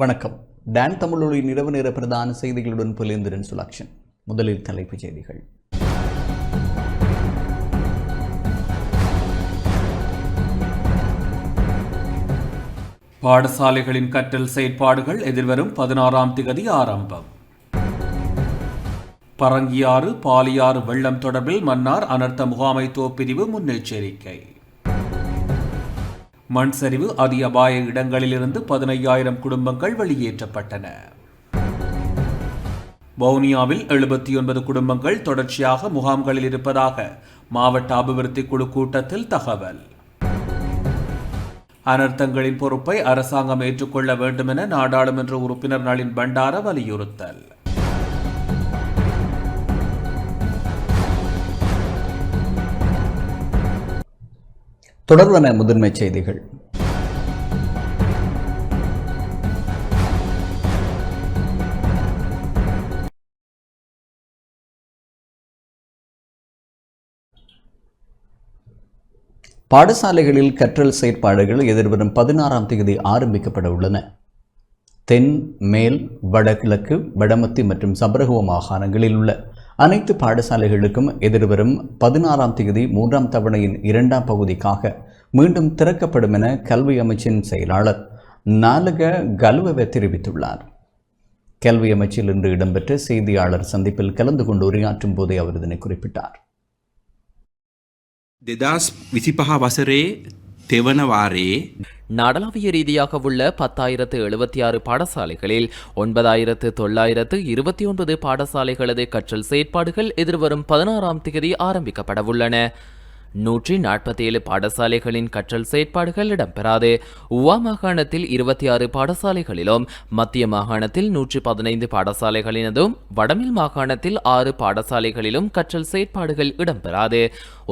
வணக்கம். டான் தமிழொலியின் இரவு நேர பிரதான செய்திகளுடன் புலேந்திரன் சுலக்ஷன். முதலில் தலைப்புச் செய்திகள். பாடசாலைகளின் கற்றல் செயற்பாடுகள் எதிர்வரும் 16ஆம் திகதி ஆரம்பம். பரங்கியாறு பாலியாறு வெள்ளம் தொடர்பில் மன்னார் அனர்த்த முகாமைத்துவ பிரிவு முன்னெச்சரிக்கை. மண் சரிவு அதி அபாய இடங்களிலிருந்து 15,000 குடும்பங்கள் வெளியேற்றப்பட்டன. வவுனியாவில் 79 குடும்பங்கள் தொடர்ச்சியாக முகாம்களில் இருப்பதாக மாவட்ட அபிவிருத்தி குழு கூட்டத்தில் தகவல். அனர்த்தங்களின் பொறுப்பை அரசாங்கம் ஏற்றுக்கொள்ள வேண்டும் என நாடாளுமன்ற உறுப்பினர் நளின் பண்டார வலியுறுத்தல். தொடர்பான முதன்மை செய்திகள். பாடசாலைகளில் கற்றல் செயற்பாடுகள் எதிர்வரும் 16ஆம் தேதி ஆரம்பிக்கப்பட உள்ளன. தென், மேல், வடகிழக்கு, வடமத்தி மற்றும் சபரகமுவ மாகாணங்களில் உள்ள அனைத்து பாடசாலைகளுக்கும் எதிர்வரும் 16ஆம் தேதி 3ஆம் தவணையின் 2ஆம் பகுதிக்காக மீண்டும் திறக்கப்படும் என கல்வி அமைச்சின் செயலாளர் நாலக கலுவ தெரிவித்துள்ளார். கல்வி அமைச்சில் இன்று இடம்பெற்ற செய்தியாளர் சந்திப்பில் கலந்து கொண்டு உரையாற்றும் போதே அவர் இதனை குறிப்பிட்டார். 2025 වසරේ තෙවන වාරයේ நாடளாவிய ரீதியாக உள்ள 10,076 பாடசாலைகளில் 9,929 பாடசாலைகளது கற்றல் செயற்பாடுகள் எதிர்வரும் 16ஆம் தேதி ஆரம்பிக்கப்படவுள்ளன. 147 பாடசாலைகளின் கற்றல் செயற்பாடுகள் இடம்பெறாது. உவா மாகாணத்தில் 26 பாடசாலைகளிலும், மத்திய மாகாணத்தில் 115 பாடசாலைகளினதும், வடமில் மாகாணத்தில் 6 பாடசாலைகளிலும் கற்றல் செயற்பாடுகள் இடம்பெறாது.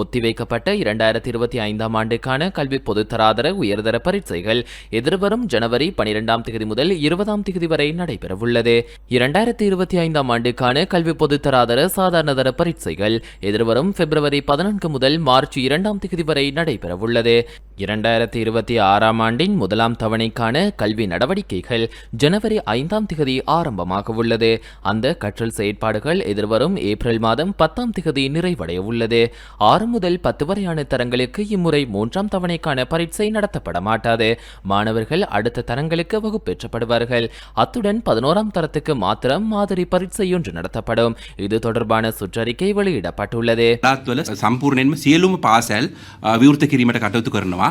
ஒத்திவைக்கப்பட்ட 2025ஆம் ஆண்டுக்கான கல்வி பொதுத்தராதர உயர்தர பரீட்சைகள் எதிர்வரும் ஜனவரி 12ஆம் தேதி முதல் 20ஆம் தேதி வரை நடைபெறவுள்ளது. 2025ஆம் ஆண்டுக்கான கல்வி பொதுத்தராதர சாதாரணதர பரீட்சைகள் எதிர்வரும் பிப்ரவரி 14 முதல் மார்ச் 2ஆம் தேதி வரை நடைபெறவுள்ளது. 2026ஆம் ஆண்டின் முதலாம் தவணைக்கான கல்வி நடவடிக்கைகள் ஜனவரி 5ஆம் தேதி ஆரம்பமாக உள்ளது. அந்த கற்றல் செயற்பாடுகள் எதிர்வரும் ஏப்ரல் மாதம் 10ஆம் தேதி நிறைவடைய உள்ளது. 6 முதல் 10 வரையான தரங்களுக்கு இம்முறை 3ஆம் தவணைக்கான பரீட்சை நடத்தப்பட மாட்டாது. மாணவர்கள் அடுத்த தரங்களுக்கு வகுப்பேற்றப்படுவார்கள். அத்துடன் 11ஆம் தரத்துக்கு மாத்திரம் மாதிரி பரீட்சை ஒன்று நடத்தப்படும். இது தொடர்பான சுற்றறிக்கை வெளியிடப்பட்டுள்ளது. සම්පූර්ණයෙන්ම සියලුම පාසල් විවෘත කිරීමට කටයුතු කරනවා.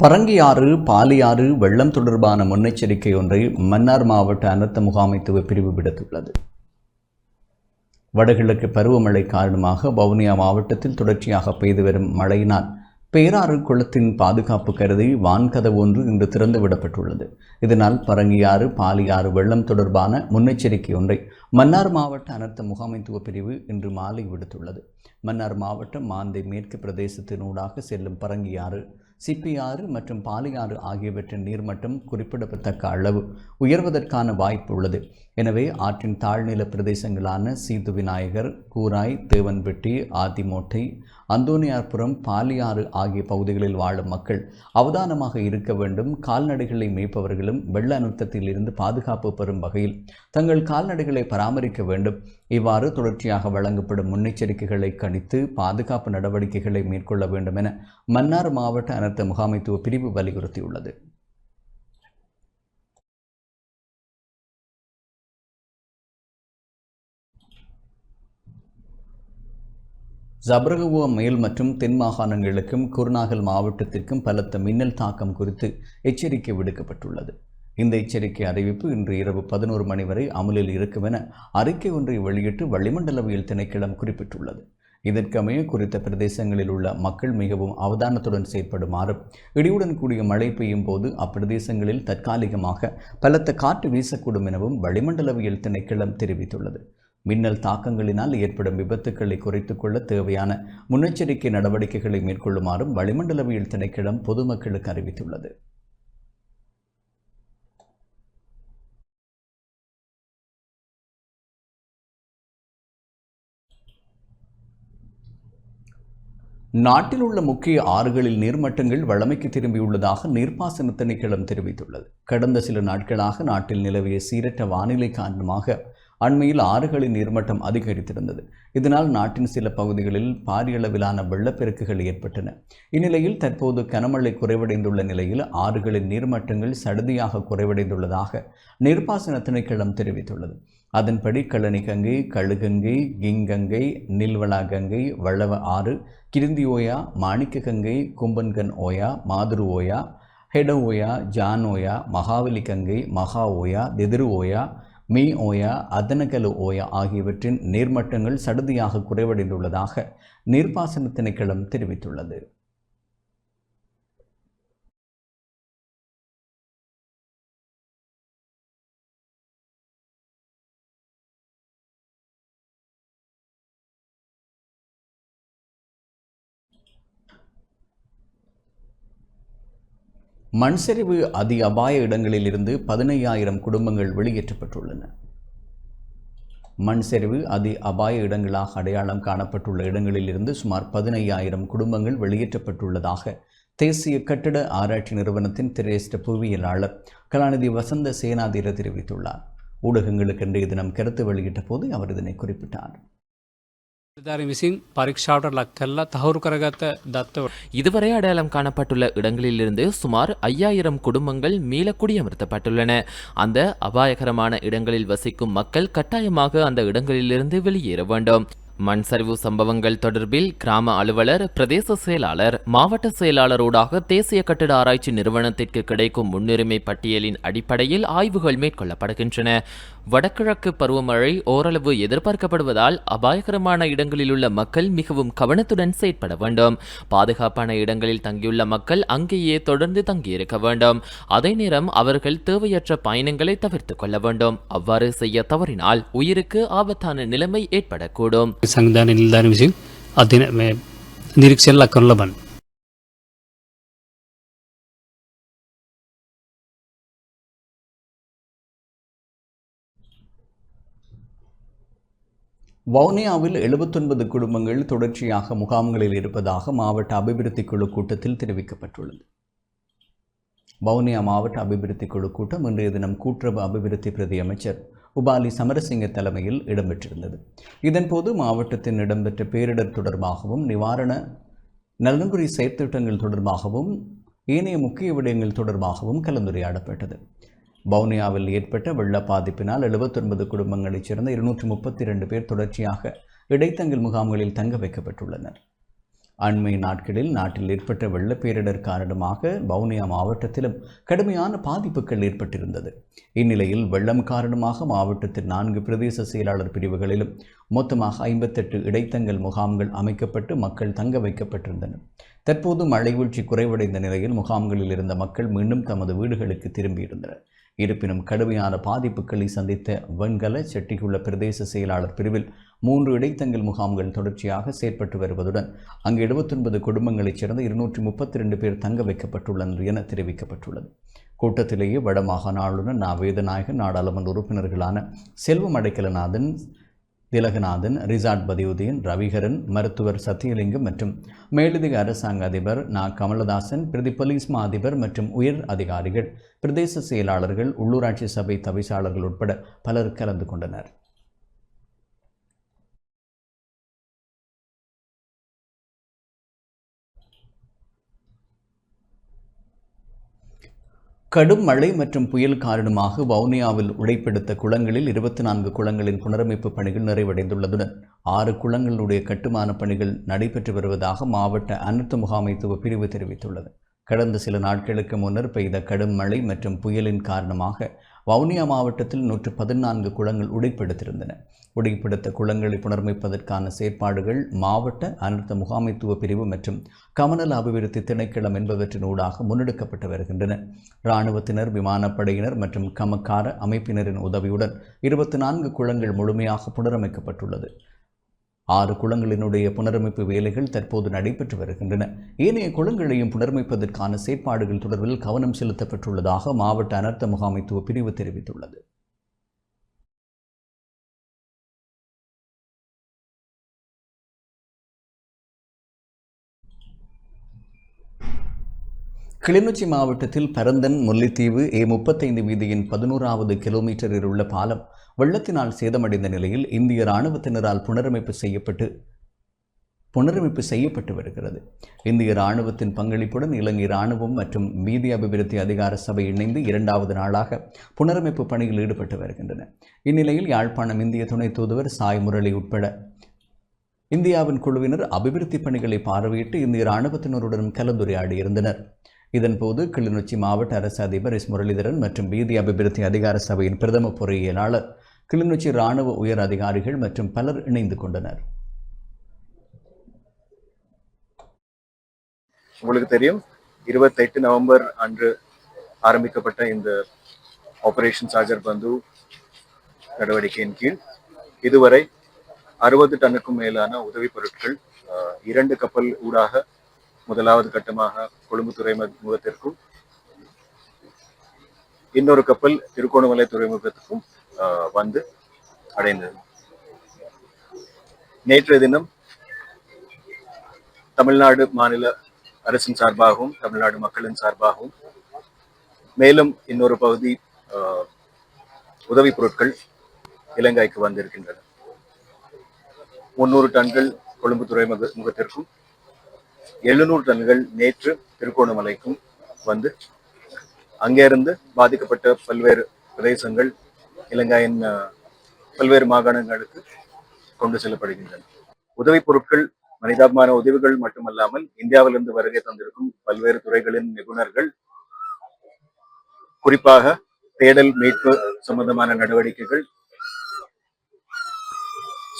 பரங்கியாறு பாலியாறு வெள்ளம் தொடர்பான முன்னெச்சரிக்கை ஒன்றை மன்னார் மாவட்ட அனர்த்த முகாமைத்துவ பிரிவு விடுத்துள்ளது. வடகிழக்கு பருவமழை காரணமாக வவுனியா மாவட்டத்தில் தொடர்ச்சியாக பெய்து வரும் மழையினால் பேராறு குளத்தின் பாதுகாப்பு கருதி வான்கதவு ஒன்று இன்று திறந்துவிடப்பட்டுள்ளது. இதனால் பரங்கியாறு பாலியாறு வெள்ளம் தொடர்பான முன்னெச்சரிக்கை ஒன்றை மன்னார் மாவட்ட அனர்த்த முகாமைத்துவ பிரிவு இன்று மாலை விடுத்துள்ளது. மன்னார் மாவட்டம் மாந்தை மேற்கு பிரதேசத்தினூடாக செல்லும் பரங்கியாறு, சிப்பியாறு மற்றும் பாலியாறு ஆகியவற்றின் நீர்மட்டம் குறிப்பிடத்தக்க அளவு உயர்வதற்கான வாய்ப்பு உள்ளது. எனவே ஆற்றின் தாழ்நில பிரதேசங்களான சீது விநாயகர், கூராய், தேவன்பெட்டி, ஆதிமோட்டை, அந்தோனியார்புரம், பாலியாறு ஆகிய பகுதிகளில் வாழும் மக்கள் அவதானமாக இருக்க வேண்டும். கால்நடைகளை மேய்ப்பவர்களும் வெள்ள அனர்த்தத்தில் இருந்து பாதுகாப்பு பெறும் வகையில் தங்கள் கால்நடைகளை பராமரிக்க வேண்டும். இவ்வாறு தொடர்ச்சியாக வழங்கப்படும் முன்னெச்சரிக்கைகளை கணித்து பாதுகாப்பு நடவடிக்கைகளை மேற்கொள்ள வேண்டும் என மன்னார் மாவட்ட அனர்த்த முகாமைத்துவ பிரிவு வலியுறுத்தியுள்ளது. சபரகமுவ மேல் மற்றும் தென் மாகாணங்களுக்கும் குருநாகல் மாவட்டத்திற்கும் பலத்த மின்னல் தாக்கம் குறித்து எச்சரிக்கை விடுக்கப்பட்டுள்ளது. இந்த எச்சரிக்கை அறிவிப்பு இன்று இரவு 11 மணி வரை அமலில் இருக்கும் என அறிக்கை ஒன்றை வெளியிட்டு வளிமண்டலவியல் திணைக்களம் குறிப்பிட்டுள்ளது. இதற்கமைய குறித்த பிரதேசங்களில் உள்ள மக்கள் மிகவும் அவதானத்துடன் செயற்படுமாறும், இடியுடன் கூடிய மழை பெய்யும் போது அப்பிரதேசங்களில் தற்காலிகமாக பலத்த காற்று வீசக்கூடும் எனவும் வளிமண்டலவியல் திணைக்களம் தெரிவித்துள்ளது. மின்னல் தாக்கங்களினால் ஏற்படும் விபத்துக்களை குறைத்துக் கொள்ள தேவையான முன்னெச்சரிக்கை நடவடிக்கைகளை மேற்கொள்ளுமாறும் வளிமண்டலவியல் திணைக்களம் பொதுமக்களுக்கு அறிவித்துள்ளது. நாட்டில் உள்ள முக்கிய ஆறுகளில் நீர்மட்டங்கள் வழமைக்கு திரும்பியுள்ளதாக நீர்ப்பாசன திணைக்களம் தெரிவித்துள்ளது. கடந்த சில நாட்களாக நாட்டில் நிலவிய சீரற்ற வானிலை காரணமாக அண்மையில் ஆறுகளின் நீர்மட்டம் அதிகரித்திருந்தது. இதனால் நாட்டின் சில பகுதிகளில் பாரிய அளவிலான வெள்ளப்பெருக்குகள் ஏற்பட்டன. இந்நிலையில் தற்போது கனமழை குறைவடைந்துள்ள நிலையில் ஆறுகளின் நீர்மட்டங்கள் சடுதியாக குறைவடைந்துள்ளதாக நீர்ப்பாசன திணைக்களம் தெரிவித்துள்ளது. அதன்படி கழனி கங்கை, கழுகங்கை, கிங்கங்கை, நில்வலா கங்கை, வளவ ஆறு, கிருந்தி ஓயா, மாணிக்க கங்கை, கும்பன்கன் ஓயா, மாதுரு ஓயா, ஹெட ஓயா, ஜான் ஓயா, மகாவலி கங்கை, மகா ஓயா, திதிரு ஓயா, மீ ஓயா, அதனகலு ஓயா ஆகியவற்றின் நீர்மட்டங்கள் சடுதியாக குறைவடைந்துள்ளதாக நீர்ப்பாசன திணைக்களம் தெரிவித்துள்ளது. மண்சரிவு அதி அபாய இடங்களில் இருந்து 15,000 குடும்பங்கள் வெளியேற்றப்பட்டுள்ளன. மண்சரிவு அதி அபாய இடங்களாக அடையாளம் காணப்பட்டுள்ள இடங்களில் இருந்து சுமார் 15,000 குடும்பங்கள் வெளியேற்றப்பட்டுள்ளதாக தேசிய கட்டிட ஆராய்ச்சி நிறுவனத்தின் திரேஷ்ட புவியியலாளர் கலாநிதி வசந்த சேனாதிர தெரிவித்துள்ளார். ஊடகங்களுக்கு இன்றைய தினம் கருத்து வெளியிட்ட போது அவர் இதனை குறிப்பிட்டார். இதுவரை அடையாளம் காணப்பட்டுள்ள இடங்களிலிருந்து சுமார் 5,000 குடும்பங்கள் மீள குடியமர்த்தப்பட்டுள்ளன. அந்த அபாயகரமான இடங்களில் வசிக்கும் மக்கள் கட்டாயமாக அந்த இடங்களிலிருந்து வெளியேற வேண்டும். மண் சரிவு சம்பவங்கள் தொடர்பில் கிராம அலுவலர், பிரதேச செயலாளர், மாவட்ட செயலாளரோடாக தேசிய கட்டிட ஆராய்ச்சி நிறுவனத்திற்கு கிடைக்கும் முன்னுரிமை பட்டியலின் அடிப்படையில் ஆய்வுகள் மேற்கொள்ளப்படுகின்றன. வடகிழக்கு பருவமழை ஓரளவு எதிர்பார்க்கப்படுவதால் அபாயகரமான இடங்களில் உள்ள மக்கள் மிகவும் கவனத்துடன் செயற்பட வேண்டும். பாதுகாப்பான இடங்களில் தங்கியுள்ள மக்கள் அங்கேயே தொடர்ந்து தங்கியிருக்க வேண்டும். அதே நேரம் அவர்கள் தேவையற்ற பயணங்களை தவிர்த்துக் கொள்ள வேண்டும். அவ்வாறு செய்ய தவறினால் உயிருக்கு ஆபத்தான நிலைமை ஏற்படக்கூடும். සංවිධාන නිලධාරීන් විසින් නිරීක්ෂණ ලක් කරනු ලබන வவுனியாவில் 79 குடும்பங்கள் தொடர்ச்சியாக முகாம்களில் இருப்பதாக மாவட்ட அபிவிருத்தி குழு கூட்டத்தில் தெரிவிக்கப்பட்டுள்ளது. வவுனியா மாவட்ட அபிவிருத்தி குழு கூட்டம் இன்றைய தினம் கூட்டுறவு அபிவிருத்தி பிரதி அமைச்சர் உபாலி சமரசிங்க தலைமையில் இடம்பெற்றிருந்தது. இதன்போது மாவட்டத்தில் இடம்பெற்ற பேரிடர் தொடர்பாகவும் நிவாரண நலன்புரி செயற்திட்டங்கள் தொடர்பாகவும் ஏனைய முக்கிய விடயங்கள் தொடர்பாகவும் கலந்துரையாடப்பட்டது. வவுனியாவில் ஏற்பட்ட வெள்ள பாதிப்பினால் 79 குடும்பங்களைச் சேர்ந்த 232 பேர் தொடர்ச்சியாக இடைத்தங்கல் முகாம்களில் தங்க வைக்கப்பட்டுள்ளனர். அண்மை நாட்களில் நாட்டில் ஏற்பட்ட வெள்ள பேரிடர் காரணமாக வவுனியா மாவட்டத்திலும் கடுமையான பாதிப்புகள் ஏற்பட்டிருந்தது. இந்நிலையில் வெள்ளம் காரணமாக மாவட்டத்தில் 4 பிரதேச செயலாளர் பிரிவுகளிலும் மொத்தமாக 58 இடைத்தங்கல் முகாம்கள் அமைக்கப்பட்டு மக்கள் தங்க வைக்கப்பட்டிருந்தனர். தற்போது மழை வீழ்ச்சி குறைவடைந்த நிலையில் முகாம்களில் இருந்த மக்கள் மீண்டும் தமது வீடுகளுக்கு திரும்பியிருந்தனர். இருப்பினும் கடுமையான பாதிப்புகளை சந்தித்த வெண்கல செட்டிகுள பிரதேச செயலாளர் பிரிவில் 3 இடைத்தங்கல் முகாம்கள் தொடர்ச்சியாக செயற்பட்டு வருவதுடன் அங்கு 79 குடும்பங்களைச் சேர்ந்த 232 பேர் தங்க வைக்கப்பட்டுள்ளனர் என தெரிவிக்கப்பட்டுள்ளது. கூட்டத்திலேயே வடமாகாண ஆளுநர் நா. வேதநாயகன், நாடாளுமன்ற உறுப்பினர்களான செல்வம் அடைக்கலநாதன், திலகநாதன், ரிசாட் பதியுதீன், ரவிகரன், மருத்துவர் சத்தியலிங்கம் மற்றும் மேலதிக அரசாங்க அதிபர் நா. கமலதாசன், பிரதி போலீஸ் மா அதிபர் மற்றும் உயர் அதிகாரிகள், பிரதேச செயலாளர்கள், உள்ளூராட்சி சபை தவிசாளர்கள் உட்பட பலர் கலந்து கொண்டனர். கடும் மழை மற்றும் புயல் காரணமாக வவுனியாவில் உடைப்பெடுத்த குளங்களில் 24 குளங்களின் புனரமைப்பு பணிகள் நிறைவடைந்துள்ளதுடன் 6 குளங்களுடைய கட்டுமான பணிகள் நடைபெற்று வருவதாக மாவட்ட அனர்த்த முகாமைத்துவ பிரிவு தெரிவித்துள்ளது. கடந்த சில நாட்களுக்கு முன்னர் பெய்த கடும் மழை மற்றும் புயலின் காரணமாக வவுனியா மாவட்டத்தில் 114 குளங்கள் உடைப்பெடுத்திருந்தன. உடைப்பெடுத்த குளங்களை புனரமைப்பதற்கான செயற்பாடுகள் மாவட்ட அனர்த்த முகாமைத்துவ பிரிவு மற்றும் கமநல அபிவிருத்தி திணைக்களம் என்பவற்றின் ஊடாக முன்னெடுக்கப்பட்டு வருகின்றன. இராணுவத்தினர், விமானப்படையினர் மற்றும் கமக்கார அமைப்பினரின் உதவியுடன் 24 குளங்கள் முழுமையாக புனரமைக்கப்பட்டுள்ளது. 6 குளங்களினுடைய புனரமைப்பு வேலைகள் தற்போது நடைபெற்று வருகின்றன. ஏனைய குளங்களையும் புனரமைப்பதற்கான செயற்பாடுகள் தொடர்பில் கவனம் செலுத்தப்பட்டுள்ளதாக மாவட்ட அனர்த்த முகாமைத்துவ பிரிவு தெரிவித்துள்ளது. கிளிநொச்சி மாவட்டத்தில் பரந்தன் முல்லைத்தீவு A35 வீதியின் 11வது கிலோமீட்டரில் உள்ள பாலம் வெள்ளத்தினால் சேதமடைந்த நிலையில் இந்திய இராணுவத்தினரால் புனரமைப்பு செய்யப்பட்டு வருகிறது. இந்திய இராணுவத்தின் பங்களிப்புடன் இலங்கை இராணுவம் மற்றும் வீதி அபிவிருத்தி அதிகார சபை இணைந்து 2வது நாளாக புனரமைப்பு பணியில் ஈடுபட்டு வருகின்றன. இந்நிலையில் யாழ்ப்பாணம் இந்திய துணை தூதுவர் சாய் முரளி உட்பட இந்தியாவின் குழுவினர் அபிவிருத்தி பணிகளை பார்வையிட்டு இந்திய இராணுவத்தினருடன் கலந்துரையாடியிருந்தனர். இதன்போது கிளிநொச்சி மாவட்ட அரசு அதிபர் எஸ் முரளிதரன் மற்றும் வீதி அபிவிருத்தி அதிகார சபையின் பிரதம பொறியியலாளர், கிளிநொச்சி இராணுவ உயர் அதிகாரிகள் மற்றும் பலர் இணைந்து கொண்டனர். உங்களுக்கு தெரியும், 28 நவம்பர் அன்று ஆரம்பிக்கப்பட்ட இந்த ஆபரேஷன் சாகர் பந்து நடவடிக்கையின் கீழ் இதுவரை 60 டன்னுக்கும் மேலான உதவிப் பொருட்கள் 2 கப்பல் ஊடாக முதலாவது கட்டமாக கொழும்பு துறைமுகத்திற்கும் இன்னொரு கப்பல் திருகோணமலை துறைமுகத்துக்கும் வந்து அடைந்தது. நேற்றைய தினம் தமிழ்நாடு மாநில அரசின் சார்பாகவும் தமிழ்நாடு மக்களின் சார்பாகவும் மேலும் இன்னொரு பகுதி உதவிப் பொருட்கள் இலங்கைக்கு வந்திருக்கின்றன. 300 டன்கள் கொழும்பு துறைமுகத்திற்கும் 700 டன்கள் நேற்று திருகோணமலைக்கும் வந்து அங்கிருந்து பாதிக்கப்பட்ட பல்வேறு பிரதேசங்கள் இலங்கையின் பல்வேறு மாகாணங்களுக்கு கொண்டு செல்லப்படுகின்றன. உதவிப் பொருட்கள் மனிதாபிமான உதவிகள் மட்டுமல்லாமல் இந்தியாவிலிருந்து வருகை தந்திருக்கும் பல்வேறு துறைகளின் நிபுணர்கள், குறிப்பாக தேடல் மீட்பு சம்பந்தமான நடவடிக்கைகள்,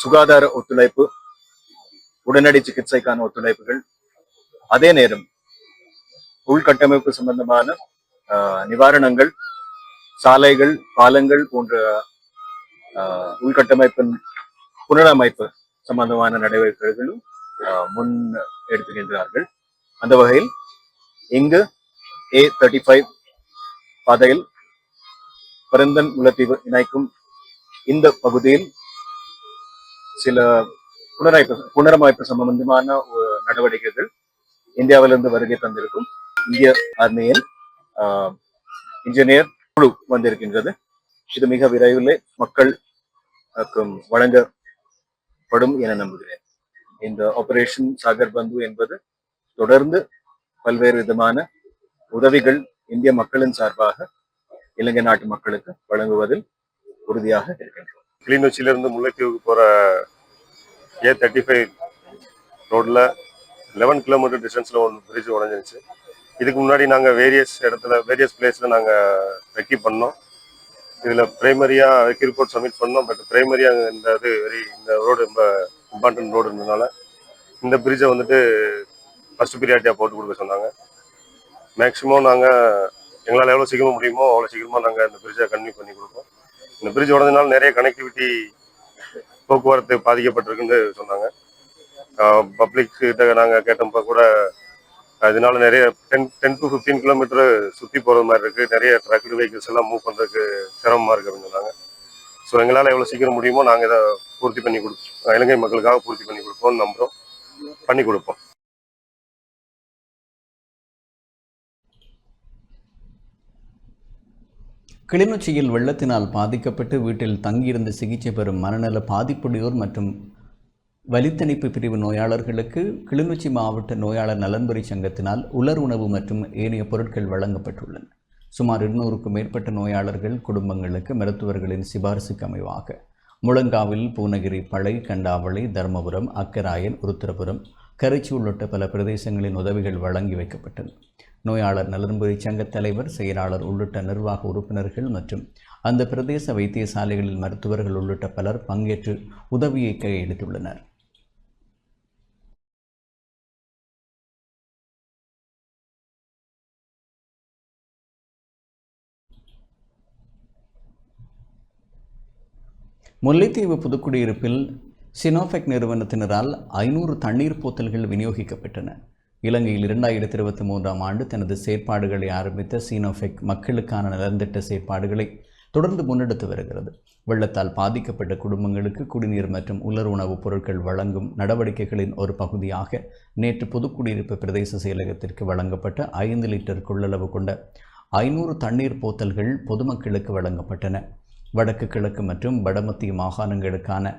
சுகாதார ஒத்துழைப்பு, உடனடி சிகிச்சைக்கான ஒத்துழைப்புகள், அதே நேரம் உள்கட்டமைப்பு சம்பந்தமான நிவாரணங்கள், சாலைகள், பாலங்கள் போன்ற உள்கட்டமைப்பின் புனரமைப்பு சம்பந்தமான நடவடிக்கைகளும் முன் எடுத்துகின்றார்கள். அந்த வகையில் இங்கு A35 பாதையில் பரந்தன் முல்லைத்தீவு இணைக்கும் இந்த பகுதியில் சில புனரமைப்பு சம்பந்தமான நடவடிக்கைகள் இந்தியாவிலிருந்து வருகை தந்திருக்கும் இந்திய ஆர்மியின் இன்ஜினியர் குழு வந்திருக்கின்றது. இது மிக விரைவில் மக்கள் வழங்கப்படும் என நம்புகிறேன். இந்த ஆபரேஷன் சாகர் பந்து என்பது தொடர்ந்து பல்வேறு விதமான உதவிகள் இந்திய மக்களின் சார்பாக இலங்கை நாட்டு மக்களுக்கு வழங்குவதில் உறுதியாக இருக்கின்றோம். கிளிநொச்சியிலிருந்து முல்லைத்தீவுக்கு போற A35 ரோட்ல 11 கிலோமீட்டர் டிஸ்டன்ஸ்ல ஒரு பிரிட்ஜ் உடஞ்சிருச்சு. இதுக்கு முன்னாடி நாங்கள் வேரியஸ் பிளேஸ்ல நாங்கள் ரெக்கி பண்ணோம். இதில் பிரைமரியா ரெக்கி ரிப்போர்ட் சப்மிட் பண்ணோம். பட் பிரைமரியா இந்த ரோடு ரொம்ப இம்பார்ட்டன்ட் ரோடு இருந்ததுனால இந்த பிரிட்ஜை வந்துட்டு ஃபர்ஸ்ட் ப்ரியாரிட்டியாக போட்டு கொடுக்க சொன்னாங்க. மேக்ஸிமம் எங்களால் எவ்வளோ சீக்கிரமாக முடியுமோ அவ்வளோ சீக்கிரமாக நாங்கள் இந்த பிரிட்ஜை கன்டினியூ பண்ணி கொடுப்போம். இந்த பிரிட்ஜ் உடனதுனால நிறைய கனெக்டிவிட்டி போக்குவரத்து பாதிக்கப்பட்டிருக்குன்னு சொன்னாங்க. பப்ளிக் கிட்ட நாங்கள் கேட்டப்போ கூட அதனால நிறைய 10 to 15 கிலோமீட்டர் சுற்றி போகிறது மாதிரி இருக்குது. நிறைய ட்ரக்டு வெஹிக்கிள்ஸ் எல்லாம் மூவ் பண்ணுறதுக்கு சிரமமாக இருக்குது அப்படின்னு சொன்னாங்க. ஸோ எங்களால் எவ்வளோ சீக்கிரம் முடியுமோ நாங்கள் இதை பூர்த்தி பண்ணி கொடுப்போம். இலங்கை மக்களுக்காக பூர்த்தி பண்ணி கொடுப்போம்னு நம்புகிறோம். பண்ணி கொடுப்போம். கிளிநொச்சியில் வெள்ளத்தினால் பாதிக்கப்பட்டு வீட்டில் தங்கியிருந்து சிகிச்சை பெறும் மனநல பாதிப்புடையோர் மற்றும் வலித்தணிப்பு பிரிவு நோயாளர்களுக்கு கிளிநொச்சி மாவட்ட நோயாளர் நலன்புரி சங்கத்தினால் உலர் உணவு மற்றும் ஏனைய பொருட்கள் வழங்கப்பட்டுள்ளன. சுமார் 200க்கும் மேற்பட்ட நோயாளர்கள் குடும்பங்களுக்கு மருத்துவர்களின் சிபாரிசுக்கு அமைவாக முழங்காவில், பூனகிரி, பளை, கண்டாவளை, தர்மபுரம், அக்கராயன், உருத்திரபுரம், கரைச்சி உள்ளிட்ட பல பிரதேசங்களின் உதவிகள் வழங்கி வைக்கப்பட்டன. நோயாளர் நலன்புரி சங்க தலைவர், செயலாளர் உள்ளிட்ட நிர்வாக உறுப்பினர்கள் மற்றும் அந்த பிரதேச வைத்தியசாலைகளில் மருத்துவர்கள் உள்ளிட்ட பலர் பங்கேற்று உதவியை கையெழுத்துள்ளனர். முல்லைத்தீவு புதுக்குடியிருப்பில் சினோஃபெக் நிறுவனத்தினரால் 500 தண்ணீர் போத்தல்கள் விநியோகிக்கப்பட்டன. இலங்கையில் 2023ஆம் ஆண்டு தனது செயற்பாடுகளை ஆரம்பித்த சினோஃபெக் மக்களுக்கான நலந்திட்ட செயற்பாடுகளை தொடர்ந்து முன்னெடுத்து வருகிறது. வெள்ளத்தால் பாதிக்கப்பட்ட குடும்பங்களுக்கு குடிநீர் மற்றும் உலர் உணவுப் பொருட்கள் வழங்கும் நடவடிக்கைகளின் ஒரு பகுதியாக நேற்று புதுக்குடியிருப்பு பிரதேச செயலகத்திற்கு வழங்கப்பட்ட 5 லிட்டர் கொள்ளளவு கொண்ட 500 தண்ணீர் போத்தல்கள் பொதுமக்களுக்கு வழங்கப்பட்டன. வடக்கு கிழக்கு மற்றும் வடமத்திய மாகாணங்களுக்கான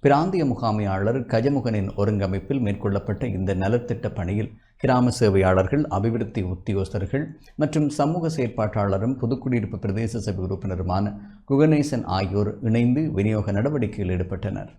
பிராந்திய முகாமையாளர் கஜமுகனின் ஒருங்கமைப்பில் மேற்கொள்ளப்பட்ட இந்த நலத்திட்ட பணியில் கிராம சேவையாளர்கள், அபிவிருத்தி உத்தியோகஸ்தர்கள் மற்றும் சமூக செயற்பாட்டாளரும் புதுக்குடியிருப்பு பிரதேச சபை உறுப்பினருமான குகணேசன் ஆகியோர் இணைந்து விநியோக நடவடிக்கையில் ஈடுபட்டனர்.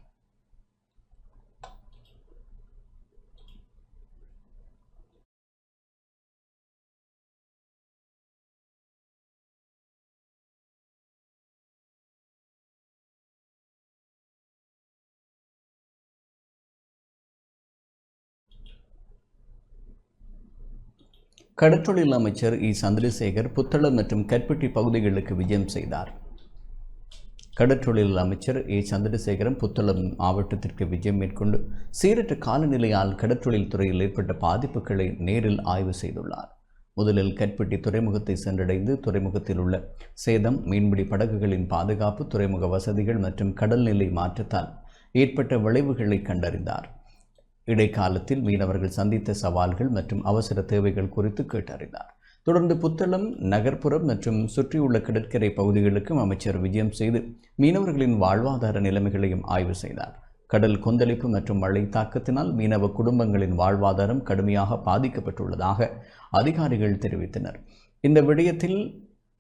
கடற்றொழில் அமைச்சர் இ சந்திரசேகர் புத்தளம் மற்றும் கற்பட்டி பகுதிகளுக்கு விஜயம் செய்தார். கடற்றொழில் அமைச்சர் ஏ சந்திரசேகரன் புத்தளம் மாவட்டத்திற்கு விஜயம் மேற்கொண்டு சீரற்ற காலநிலையால் கடற்றொழில் துறையில் ஏற்பட்ட பாதிப்புகளை நேரில் ஆய்வு செய்துள்ளார். முதலில் கற்பட்டி துறைமுகத்தை சென்றடைந்து துறைமுகத்தில் உள்ள சேதம், மீன்பிடி படகுகளின் பாதுகாப்பு, துறைமுக வசதிகள் மற்றும் கடல்நிலை மாற்றத்தால் ஏற்பட்ட விளைவுகளை கண்டறிந்தார். இடைக்காலத்தில் மீனவர்கள் சந்தித்த சவால்கள் மற்றும் அவசர தேவைகள் குறித்து கேட்டறிந்தார். தொடர்ந்து புத்தளம் நகர்ப்புறம் மற்றும் சுற்றியுள்ள கடற்கரை பகுதிகளுக்கும் அமைச்சர் விஜயம் செய்து மீனவர்களின் வாழ்வாதார நிலைமைகளையும் ஆய்வு செய்தார். கடல் கொந்தளிப்பு மற்றும் மழை தாக்கத்தினால் மீனவ குடும்பங்களின் வாழ்வாதாரம் கடுமையாக பாதிக்கப்பட்டுள்ளதாக அதிகாரிகள் தெரிவித்தனர். இந்த விடயத்தில்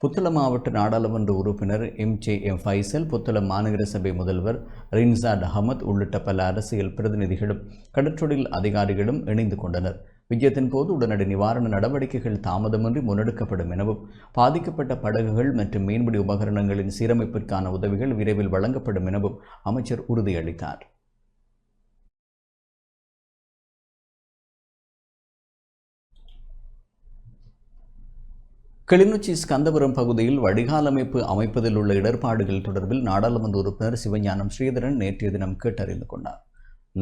புத்தளம் மாவட்ட நாடாளுமன்ற உறுப்பினர் MJM ஃபைசல், புத்தளம் மாநகர சபை முதல்வர் ரின்சாட் அகமத் உள்ளிட்ட பல அரசியல் பிரதிநிதிகளும் கடற்றொழில் அதிகாரிகளும் இணைந்து கொண்டனர். விஜயத்தின் போது உடனடி நிவாரண நடவடிக்கைகள் தாமதமின்றி முன்னெடுக்கப்படும் எனவும் பாதிக்கப்பட்ட படகுகள் மற்றும் மீன்பிடி உபகரணங்களின் சீரமைப்பிற்கான உதவிகள் விரைவில் வழங்கப்படும் எனவும் அமைச்சர் உறுதியளித்தார். கிளிநொச்சி ஸ்கந்தபுரம் பகுதியில் வடிகால் அமைப்பதில் உள்ள இடர்பாடுகள் தொடர்பில் நாடாளுமன்ற உறுப்பினர் சிவஞானம் ஸ்ரீதரன் நேற்றைய தினம் கேட்டறிந்து கொண்டார்.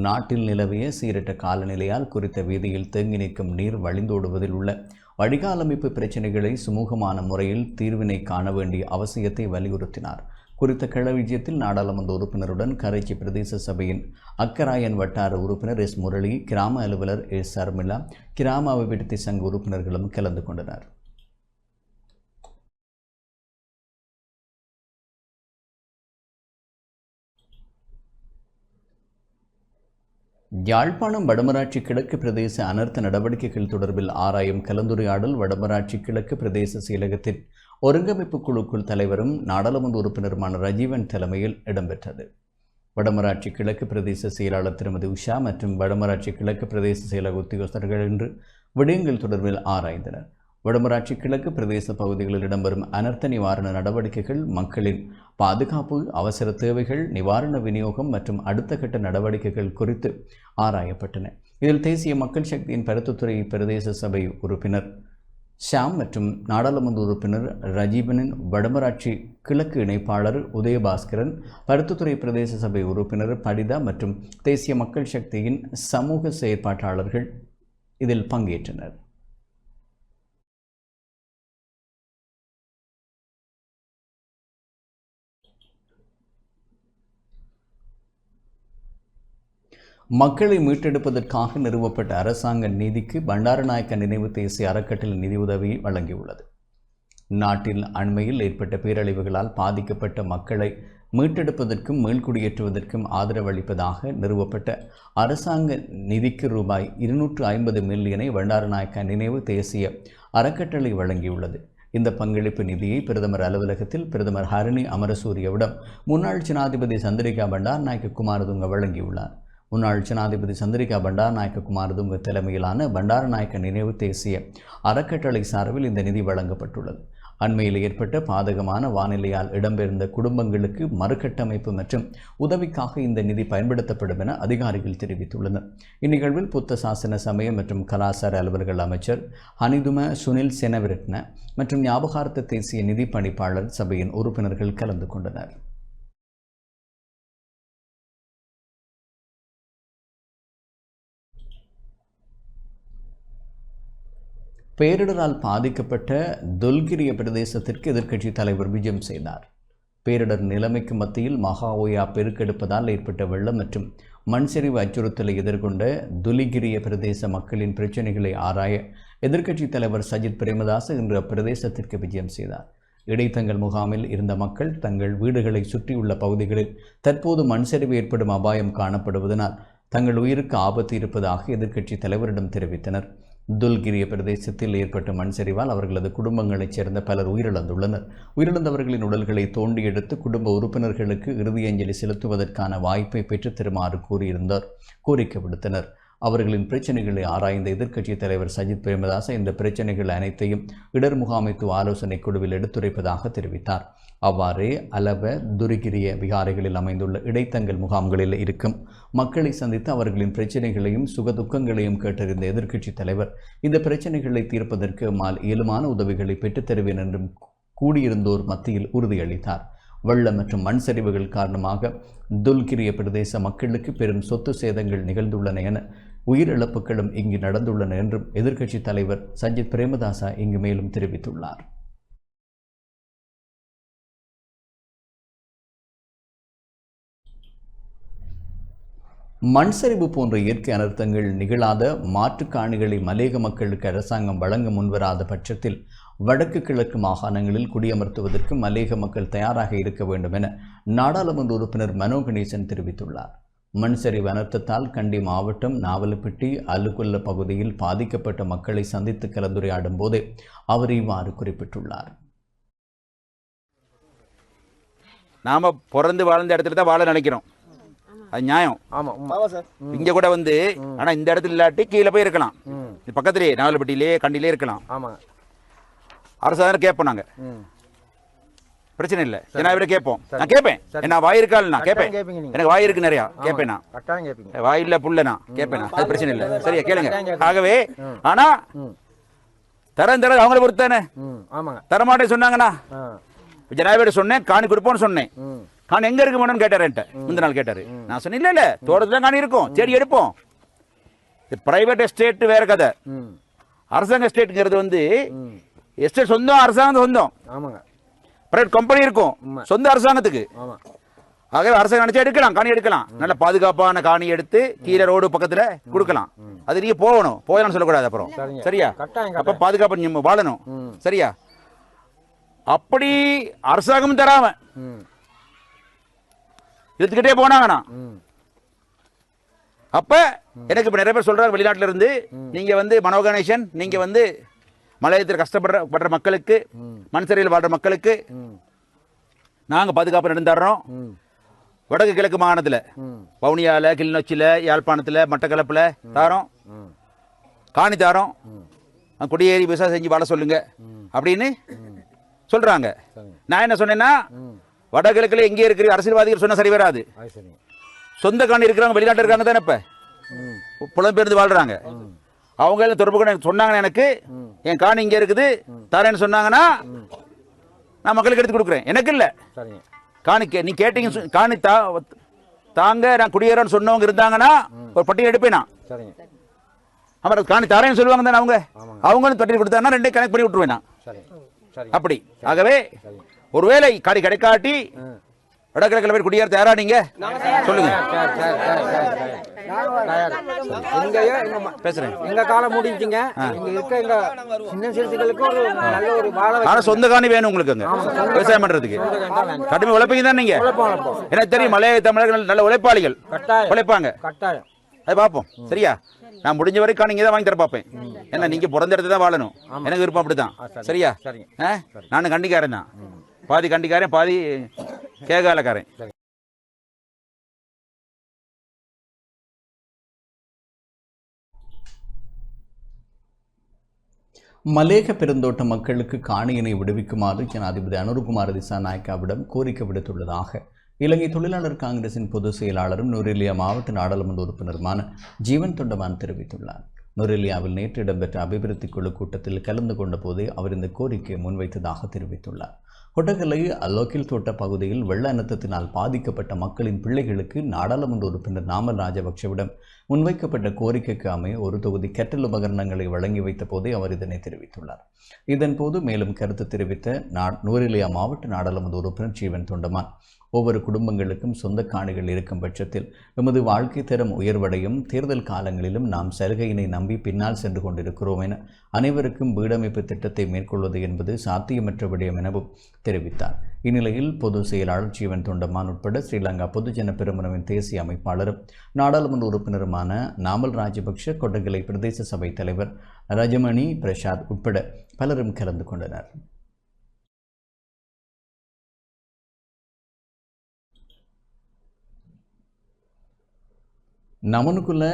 நாட்டில் நிலவிய சீரற்ற காலநிலையால் குறித்த வீதியில் தேங்கி நிற்கும் நீர் வழிந்தோடுவதில் உள்ள வடிகால் அமைப்பு பிரச்சினைகளை சுமூகமான முறையில் தீர்வினை காண வேண்டிய அவசியத்தை வலியுறுத்தினார். குறித்த களவிஜயத்தில் நாடாளுமன்ற உறுப்பினருடன் கரைச்சி பிரதேச சபையின் அக்கராயன் வட்டார உறுப்பினர் S முரளி, கிராம அலுவலர் S சர்மிளா, கிராம அபிவிருத்தி சங்க உறுப்பினர்களும் கலந்து கொண்டனர். யாழ்ப்பாணம் வடமராட்சி கிழக்கு பிரதேச அனர்த்த நடவடிக்கைகள் தொடர்பில் ஆராயும் கலந்துரையாடல் வடமராட்சி கிழக்கு பிரதேச செயலகத்தின் ஒருங்கமைப்பு குழுக்குள் தலைவரும் நாடாளுமன்ற உறுப்பினருமான ரஜீவன் தலைமையில் இடம்பெற்றது. வடமராட்சி கிழக்கு பிரதேச செயலாளர் திருமதி உஷா மற்றும் வடமராட்சி கிழக்கு பிரதேச செயலக உத்தியோகஸ்தர்கள் இன்று விடயங்கள் தொடர்பில் ஆராய்ந்தனர். வடமராட்சி கிழக்கு பிரதேச பகுதிகளில் இடம்பெறும் அனர்த்த நிவாரண நடவடிக்கைகள், மக்களின் பாதுகாப்பு, அவசர தேவைகள், நிவாரண விநியோகம் மற்றும் அடுத்த கட்ட நடவடிக்கைகள் குறித்து ஆராயப்பட்டன. இதில் தேசிய மக்கள் சக்தியின் பருத்தித்துறை பிரதேச சபை உறுப்பினர் ஷாம் மற்றும் நாடாளுமன்ற உறுப்பினர் ரஜீவனின் வடமராட்சி கிழக்கு இணைப்பாளர் உதயபாஸ்கரன், பருத்தித்துறை பிரதேச சபை உறுப்பினர் படிதா மற்றும் தேசிய மக்கள் சக்தியின் சமூக செயற்பாட்டாளர்கள் இதில் பங்கேற்றனர். மக்களை மீட்டெடுப்பதற்காக நிறுவப்பட்ட அரசாங்க நிதிக்கு பண்டாரநாயக்க நினைவு தேசிய அறக்கட்டளை நிதியுதவியை வழங்கியுள்ளது. நாட்டில் அண்மையில் ஏற்பட்ட பேரழிவுகளால் பாதிக்கப்பட்ட மக்களை மீட்டெடுப்பதற்கும் மீள்குடியேற்றுவதற்கும் ஆதரவளிப்பதாக நிறுவப்பட்ட அரசாங்க நிதிக்கு ரூபாய் 250 மில்லியனை பண்டாரநாயக்க நினைவு தேசிய அறக்கட்டளை வழங்கியுள்ளது. இந்த பங்களிப்பு நிதியை பிரதமர் அலுவலகத்தில் பிரதமர் ஹரணி அமரசூரியவிடம் முன்னாள் ஜனாதிபதி சந்திரிகா பண்டாரநாயக்க குமாரதுங்க வழங்கியுள்ளார். முன்னாள் ஜனாதிபதி சந்திரிகா பண்டாரநாயக்க குமாரதுங்க தலைமையிலான பண்டாரநாயக்க நினைவு தேசிய அறக்கட்டளை சார்பில் இந்த நிதி வழங்கப்பட்டுள்ளது. அண்மையில் ஏற்பட்ட பாதகமான வானிலையால் இடம்பெயர்ந்த குடும்பங்களுக்கு மறுகட்டமைப்பு மற்றும் உதவிக்காக இந்த நிதி பயன்படுத்தப்படும் என அதிகாரிகள் தெரிவித்துள்ளனர். இந்நிகழ்வில் புத்த சாசன சமய மற்றும் கலாசார அலுவல்கள் அமைச்சர் ஹனிதும சுனில் செனவிரட்ன மற்றும் ஞாபகார்த்த தேசிய நிதி பணிப்பாளர் சபையின் உறுப்பினர்கள் கலந்து கொண்டனர். பேரிடரால் பாதிக்கப்பட்ட தொல்கிரிய பிரதேசத்திற்கு எதிர்க்கட்சி தலைவர் விஜயம் செய்தார். பேரிடர் நிலைமைக்கு மத்தியில் மகா ஓயா பெருக்கெடுப்பதால் ஏற்பட்ட வெள்ளம் மற்றும் மண் சரிவு அச்சுறுத்தலை எதிர்கொண்ட துலிகிரிய பிரதேச மக்களின் பிரச்சினைகளை ஆராய எதிர்க்கட்சித் தலைவர் சஜித் பிரேமதாச இன்று அப்பிரதேசத்திற்கு விஜயம் செய்தார். இடைத்தங்கல் முகாமில் இருந்த மக்கள் தங்கள் வீடுகளை சுற்றியுள்ள பகுதிகளில் தற்போது மண் சரிவு ஏற்படும் அபாயம் காணப்படுவதனால் தங்கள் உயிருக்கு ஆபத்து இருப்பதாக எதிர்க்கட்சித் தலைவரிடம் தெரிவித்தனர். துல்கிரிய பிரதேசத்தில் ஏற்பட்ட மண் சரிவால் அவர்களது குடும்பங்களைச் சேர்ந்த பலர் உயிரிழந்துள்ளனர். உயிரிழந்தவர்களின் உடல்களை தோண்டி எடுத்து குடும்ப உறுப்பினர்களுக்கு இறுதி அஞ்சலி செலுத்துவதற்கான வாய்ப்பை பெற்றுத் தருமாறு கோரிக்கை விடுத்தனர். அவர்களின் பிரச்சனைகளை ஆராய்ந்த எதிர்க்கட்சித் தலைவர் சஜித் பிரேமதாச இந்த பிரச்சனைகள் அனைத்தையும் இடர் முகாமைத்துவ ஆலோசனை குழுவில் எடுத்துரைப்பதாக தெரிவித்தார். அவ்வாறே அலவ துரிகிரிய விகாரைகளில் அமைந்துள்ள இடைத்தங்கல் முகாம்களில் இருக்கும் மக்களை சந்தித்து அவர்களின் பிரச்சனைகளையும் சுகதுக்கங்களையும் கேட்டறிந்த எதிர்க்கட்சித் தலைவர் இந்த பிரச்சனைகளை தீர்ப்பதற்கு இயலுமான உதவிகளை பெற்றுத்தருவேன் என்றும் கூடியிருந்தோர் மத்தியில் உறுதியளித்தார். வெள்ளம் மற்றும் மண் சரிவுகள் காரணமாக துல்கிரிய பிரதேச மக்களுக்கு பெரும் சொத்து சேதங்கள் நிகழ்ந்துள்ளன என உயிரிழப்புகளும் இங்கு நடந்துள்ளன என்றும் எதிர்க்கட்சித் தலைவர் சஜித் பிரேமதாச இங்கு மேலும் தெரிவித்துள்ளார். மண் சரிவு போன்ற இயற்கை அனர்த்தங்கள் நிகழாத மாற்றுக் காணிகளை மலேக மக்களுக்கு அரசாங்கம் வழங்க முன்வராத பட்சத்தில் வடக்கு கிழக்கு மாகாணங்களில் குடியமர்த்துவதற்கு மலேக மக்கள் தயாராக இருக்க வேண்டும் என நாடாளுமன்ற உறுப்பினர் மனோ கணேசன் தெரிவித்துள்ளார். மண் சரிவு அனர்த்தத்தால் கண்டி மாவட்டம் நாவலப்பிட்டி அலுகுல்ல பகுதியில் பாதிக்கப்பட்ட மக்களை சந்தித்து கலந்துரையாடும் போதே அவர் இவ்வாறு குறிப்பிட்டுள்ளார். நாம பிறந்து வாழ்ந்த இடத்துல தான் வாழ நினைக்கிறோம், அது நியாயம். இங்க கூட வந்து ஆனா இந்த இடத்துல இல்லாட்டி கீழே போய் இருக்கலாம், பக்கத்திலேயே நாவலப்பட்டியிலே கண்டிலே இருக்கலாம். அரசாங்கம் கேட்போம், நாங்க பிரச்சனை இல்லை, ஏன்னா இவரை கேட்போம். நான் கேட்பேன், என்ன வாய் இருக்கால் நான் கேட்பேன், எனக்கு வாய் இருக்கு நிறையா கேட்பேன், நான் வாய் இல்ல புள்ள நான் கேட்பேன், அது பிரச்சனை இல்லை, சரியா கேளுங்க. ஆகவே ஆனா தரம் அவங்களை பொறுத்தானே, தரமாட்டேன் சொன்னாங்கண்ணா ஜனாதிபதி சொன்னேன், காணி கொடுப்போம்னு சொன்னேன். காணி எங்க இருக்கு மேடம் கேட்டாரு, முந்தின நாள் கேட்டாரு. நான் சொன்னேன் இல்ல தோட்டத்துல காணி இருக்கும், சரி எடுப்போம். பிரைவேட் எஸ்டேட் வேற கதை, அரசாங்க எஸ்டேட்ங்கிறது வந்து எஸ்டேட் சொந்தம், அரசாங்கம் சொந்தம், பிரைவேட் கம்பெனி இருக்கும் சொந்த அரசாங்கத்துக்கு. ஆகவே அரசாங்கம் நினைச்சா எடுக்கலாம், காணி எடுக்கலாம், நல்ல பாதுகாப்பான காணி எடுத்து கீழே ரோடு பக்கத்துல கொடுக்கலாம். அது நீங்க போகணும், போயலாம் சொல்லக்கூடாது அப்புறம், சரியா? அப்ப பாதுகாப்பு வாழணும், சரியா? அப்படி அரசாங்கம் தராம எடுத்துக்கிட்டே போனாங்கண்ணா, அப்ப எனக்கு இப்ப நிறைய பேர் சொல்றாரு வெளிநாட்டுல இருந்து, நீங்க வந்து மனோ கணேசன், நீங்க வந்து மலையத்தில் கஷ்டப்படுற மக்களுக்கு, மண் சரிவில் வாழ்ற மக்களுக்கு நாங்க பாதுகாப்பு நடந்துடுறோம். வடக்கு கிழக்கு மாகாணத்துல வவுனியால, கிளிநொச்சியில, யாழ்ப்பாணத்துல, மட்டக்களப்புல தாரோம், காணி தாரோம், குடியேறி விவசாயம் செஞ்சு வாழ சொல்லுங்க அப்படின்னு சொல்றாங்க. நான் என்ன சொன்னேன்னா, வடகிழக்குல எங்கே இருக்கிற அரசியல்வாதிகள் சொன்ன சரி வராது. சொந்த காணி இருக்கிறவங்க வெளிநாட்டு இருக்காங்க தானே, இப்ப புலம்பெயர்ந்து வாழ்றாங்க, அவங்க எல்லாம் தொடர்பு கொண்டு சொன்னாங்க, எனக்கு என் காணி இங்க இருக்குது தரேன்னு சொன்னாங்கன்னா நான் மக்களுக்கு எடுத்து கொடுக்குறேன். எனக்கு இல்ல காணி, நீ கேட்டீங்க காணி தாங்க நான் குடியேறேன்னு சொன்னவங்க இருந்தாங்கன்னா ஒரு பட்டியல் எடுப்பேன். அப்புறம் காணி தரேன்னு சொல்லுவாங்க தானே அவங்க பட்டியல் கொடுத்தாங்கன்னா ரெண்டே கனெக்ட் பண்ணி விட்டுருவேன் நான். அப்படி ஆகவே ஒருவேளை காணி கிடைக்காட்டி வடகிழக்கில் போய் குடியேற தயாரா நீங்க சொல்லுங்க. பேசுறேன், எங்க காலம் முடிஞ்சுங்க, ஆனா சொந்த காணி வேணும் உங்களுக்கு அங்க விவசாயம் பண்றதுக்கு. கடுமை உழைப்பீங்க தான் நீங்க, எனக்கு தெரியும் மலைய தமிழர்கள் நல்ல உழைப்பாளிகள், உழைப்பாங்க, அது பார்ப்போம், சரியா? நான் முடிஞ்ச வரைக்கும் நீங்க தான் வாங்கி தர பார்ப்பேன், ஏன்னா நீங்க பிறந்த இடத்துல தான் வாழணும், எனக்கு விருப்பம் அப்படிதான், சரியா? நானும் கண்டிக்காரன் தான், பாதி கண்டிக்காரன் பாதி கேகாலக்காரன். மலேக பெருந்தோட்ட மக்களுக்கு காணியினை விடுவிக்குமாறு ஜனாதிபதி அனுருகுமார திசாநாயக்காவிடம் கோரிக்கை விடுத்துள்ளதாக இலங்கை தொழிலாளர் காங்கிரசின் பொதுச் செயலாளரும் நுரெலியா மாவட்ட நாடாளுமன்ற உறுப்பினருமான ஜீவன் தொண்டமான் தெரிவித்துள்ளார். நுரெலியாவில் நேற்று இடம்பெற்ற அபிவிருத்தி குழு கூட்டத்தில் கலந்து கொண்ட போதே அவர் இந்த கோரிக்கையை முன்வைத்ததாக தெரிவித்துள்ளார். கொட்டகலை லோக்கில் தோட்ட பகுதியில் வெள்ள அனர்த்தத்தினால் பாதிக்கப்பட்ட மக்களின் பிள்ளைகளுக்கு நாடாளுமன்ற உறுப்பினர் நாமல் ராஜபக்ஷவிடம் முன்வைக்கப்பட்ட கோரிக்கைக்கு அமைய ஒரு தொகுதி கற்றல் உபகரணங்களை வழங்கி வைத்த போதே அவர் இதனை தெரிவித்துள்ளார். இதன்போது மேலும் கருத்து தெரிவித்த நுவரெலியா மாவட்ட நாடாளுமன்ற உறுப்பினர் ஜீவன் தொண்டமான், ஒவ்வொரு குடும்பங்களுக்கும் சொந்த காணிகள் இருக்கும் பட்சத்தில் எமது வாழ்க்கை தரம் உயர்வடையும். தேர்தல் காலங்களிலும் நாம் சலுகையினை நம்பி பின்னால் சென்று கொண்டிருக்கிறோம் என அனைவருக்கும் வீடமைப்பு திட்டத்தை மேற்கொள்வது என்பது சாத்தியமற்ற விடயம் எனவும் தெரிவித்தார். இந்நிலையில் பொதுச் செயலாளர் ஜீவன் தொண்டமான் உட்பட ஸ்ரீலங்கா பொதுஜன பெரமுனவின் தேசிய அமைப்பாளரும் நாடாளுமன்ற உறுப்பினருமான நாமல் ராஜபக்ஷ, கொட்டகலை பிரதேச சபை தலைவர் ரஜமணி பிரசாத் உட்பட பலரும் கலந்து கொண்டனர். நமனுக்குள்ள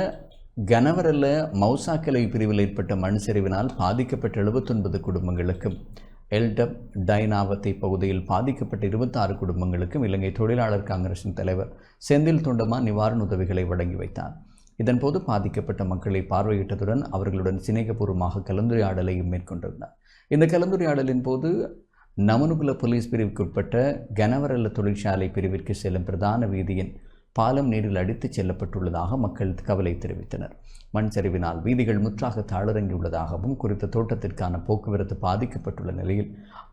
கனவரல்ல மௌசாக்கலை பிரிவில் ஏற்பட்ட மண் சரிவினால் பாதிக்கப்பட்ட 79 குடும்பங்களுக்கும், எல்டப் டைனாவத்தை பகுதியில் பாதிக்கப்பட்ட 26 குடும்பங்களுக்கும் இலங்கை தொழிலாளர் காங்கிரசின் தலைவர் செந்தில் தொண்டமான் நிவாரண உதவிகளை வழங்கி வைத்தார். இதன்போது பாதிக்கப்பட்ட மக்களை பார்வையிட்டதுடன் அவர்களுடன் சிநேகபூர்வமாக கலந்துரையாடலையும் மேற்கொண்டிருந்தார். இந்த கலந்துரையாடலின் போது நமனுகுல போலீஸ் பிரிவுக்குட்பட்ட கனவரல்ல தொழிற்சாலை பிரிவிற்கு செல்லும் பிரதான வீதியின் பாலம் நீரில் அடித்துச் செல்லப்பட்டுள்ளதாக மக்கள் கவலை தெரிவித்தனர். மண் சரிவினால் வீதிகள் முற்றாக தாளரங்கியுள்ளதாகவும், குறித்த தோட்டத்திற்கான போக்குவரத்து பாதிக்கப்பட்டுள்ள நிலையில்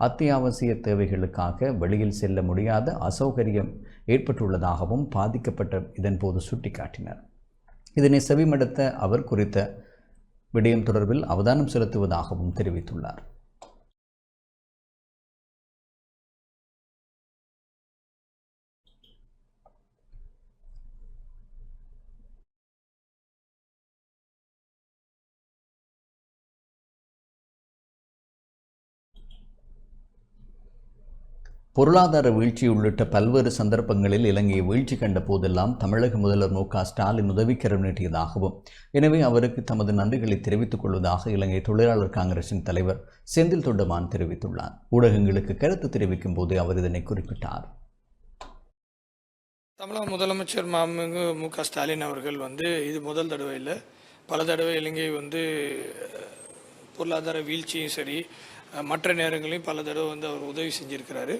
அத்தியாவசிய தேவைகளுக்காக வெளியில் செல்ல முடியாத அசௌகரியம் ஏற்பட்டுள்ளதாகவும் பாதிக்கப்பட்ட இதன்போது சுட்டிக்காட்டினர். இதனை செவிமடுத்த அவர் குறித்த விடயம் தொடர்பில் அவதானம் செலுத்துவதாகவும் தெரிவித்துள்ளார். பொருளாதார வீழ்ச்சி உள்ளிட்ட பல்வேறு சந்தர்ப்பங்களில் இலங்கையை வீழ்ச்சி கண்ட போதெல்லாம் தமிழக முதல்வர் மு.க. ஸ்டாலின் உதவிக்கரம் நீட்டியதாகவும், எனவே அவருக்கு தமது நன்றிகளை தெரிவித்துக் கொள்வதாக இலங்கை தொழிலாளர் காங்கிரசின் தலைவர் செந்தில் தொண்டமான் தெரிவித்துள்ளார். ஊடகங்களுக்கு கருத்து தெரிவிக்கும் போது அவர் இதனை குறிப்பிட்டார். தமிழக முதலமைச்சர் மாண்புமிகு மு.க. ஸ்டாலின் அவர்கள் இது முதல் தடவை இல்லை, பல தடவை இலங்கை பொருளாதார வீழ்ச்சியும் சரி மற்ற நேரங்களையும் பல தடவை அவர் உதவி செஞ்சுருக்கிறாரு.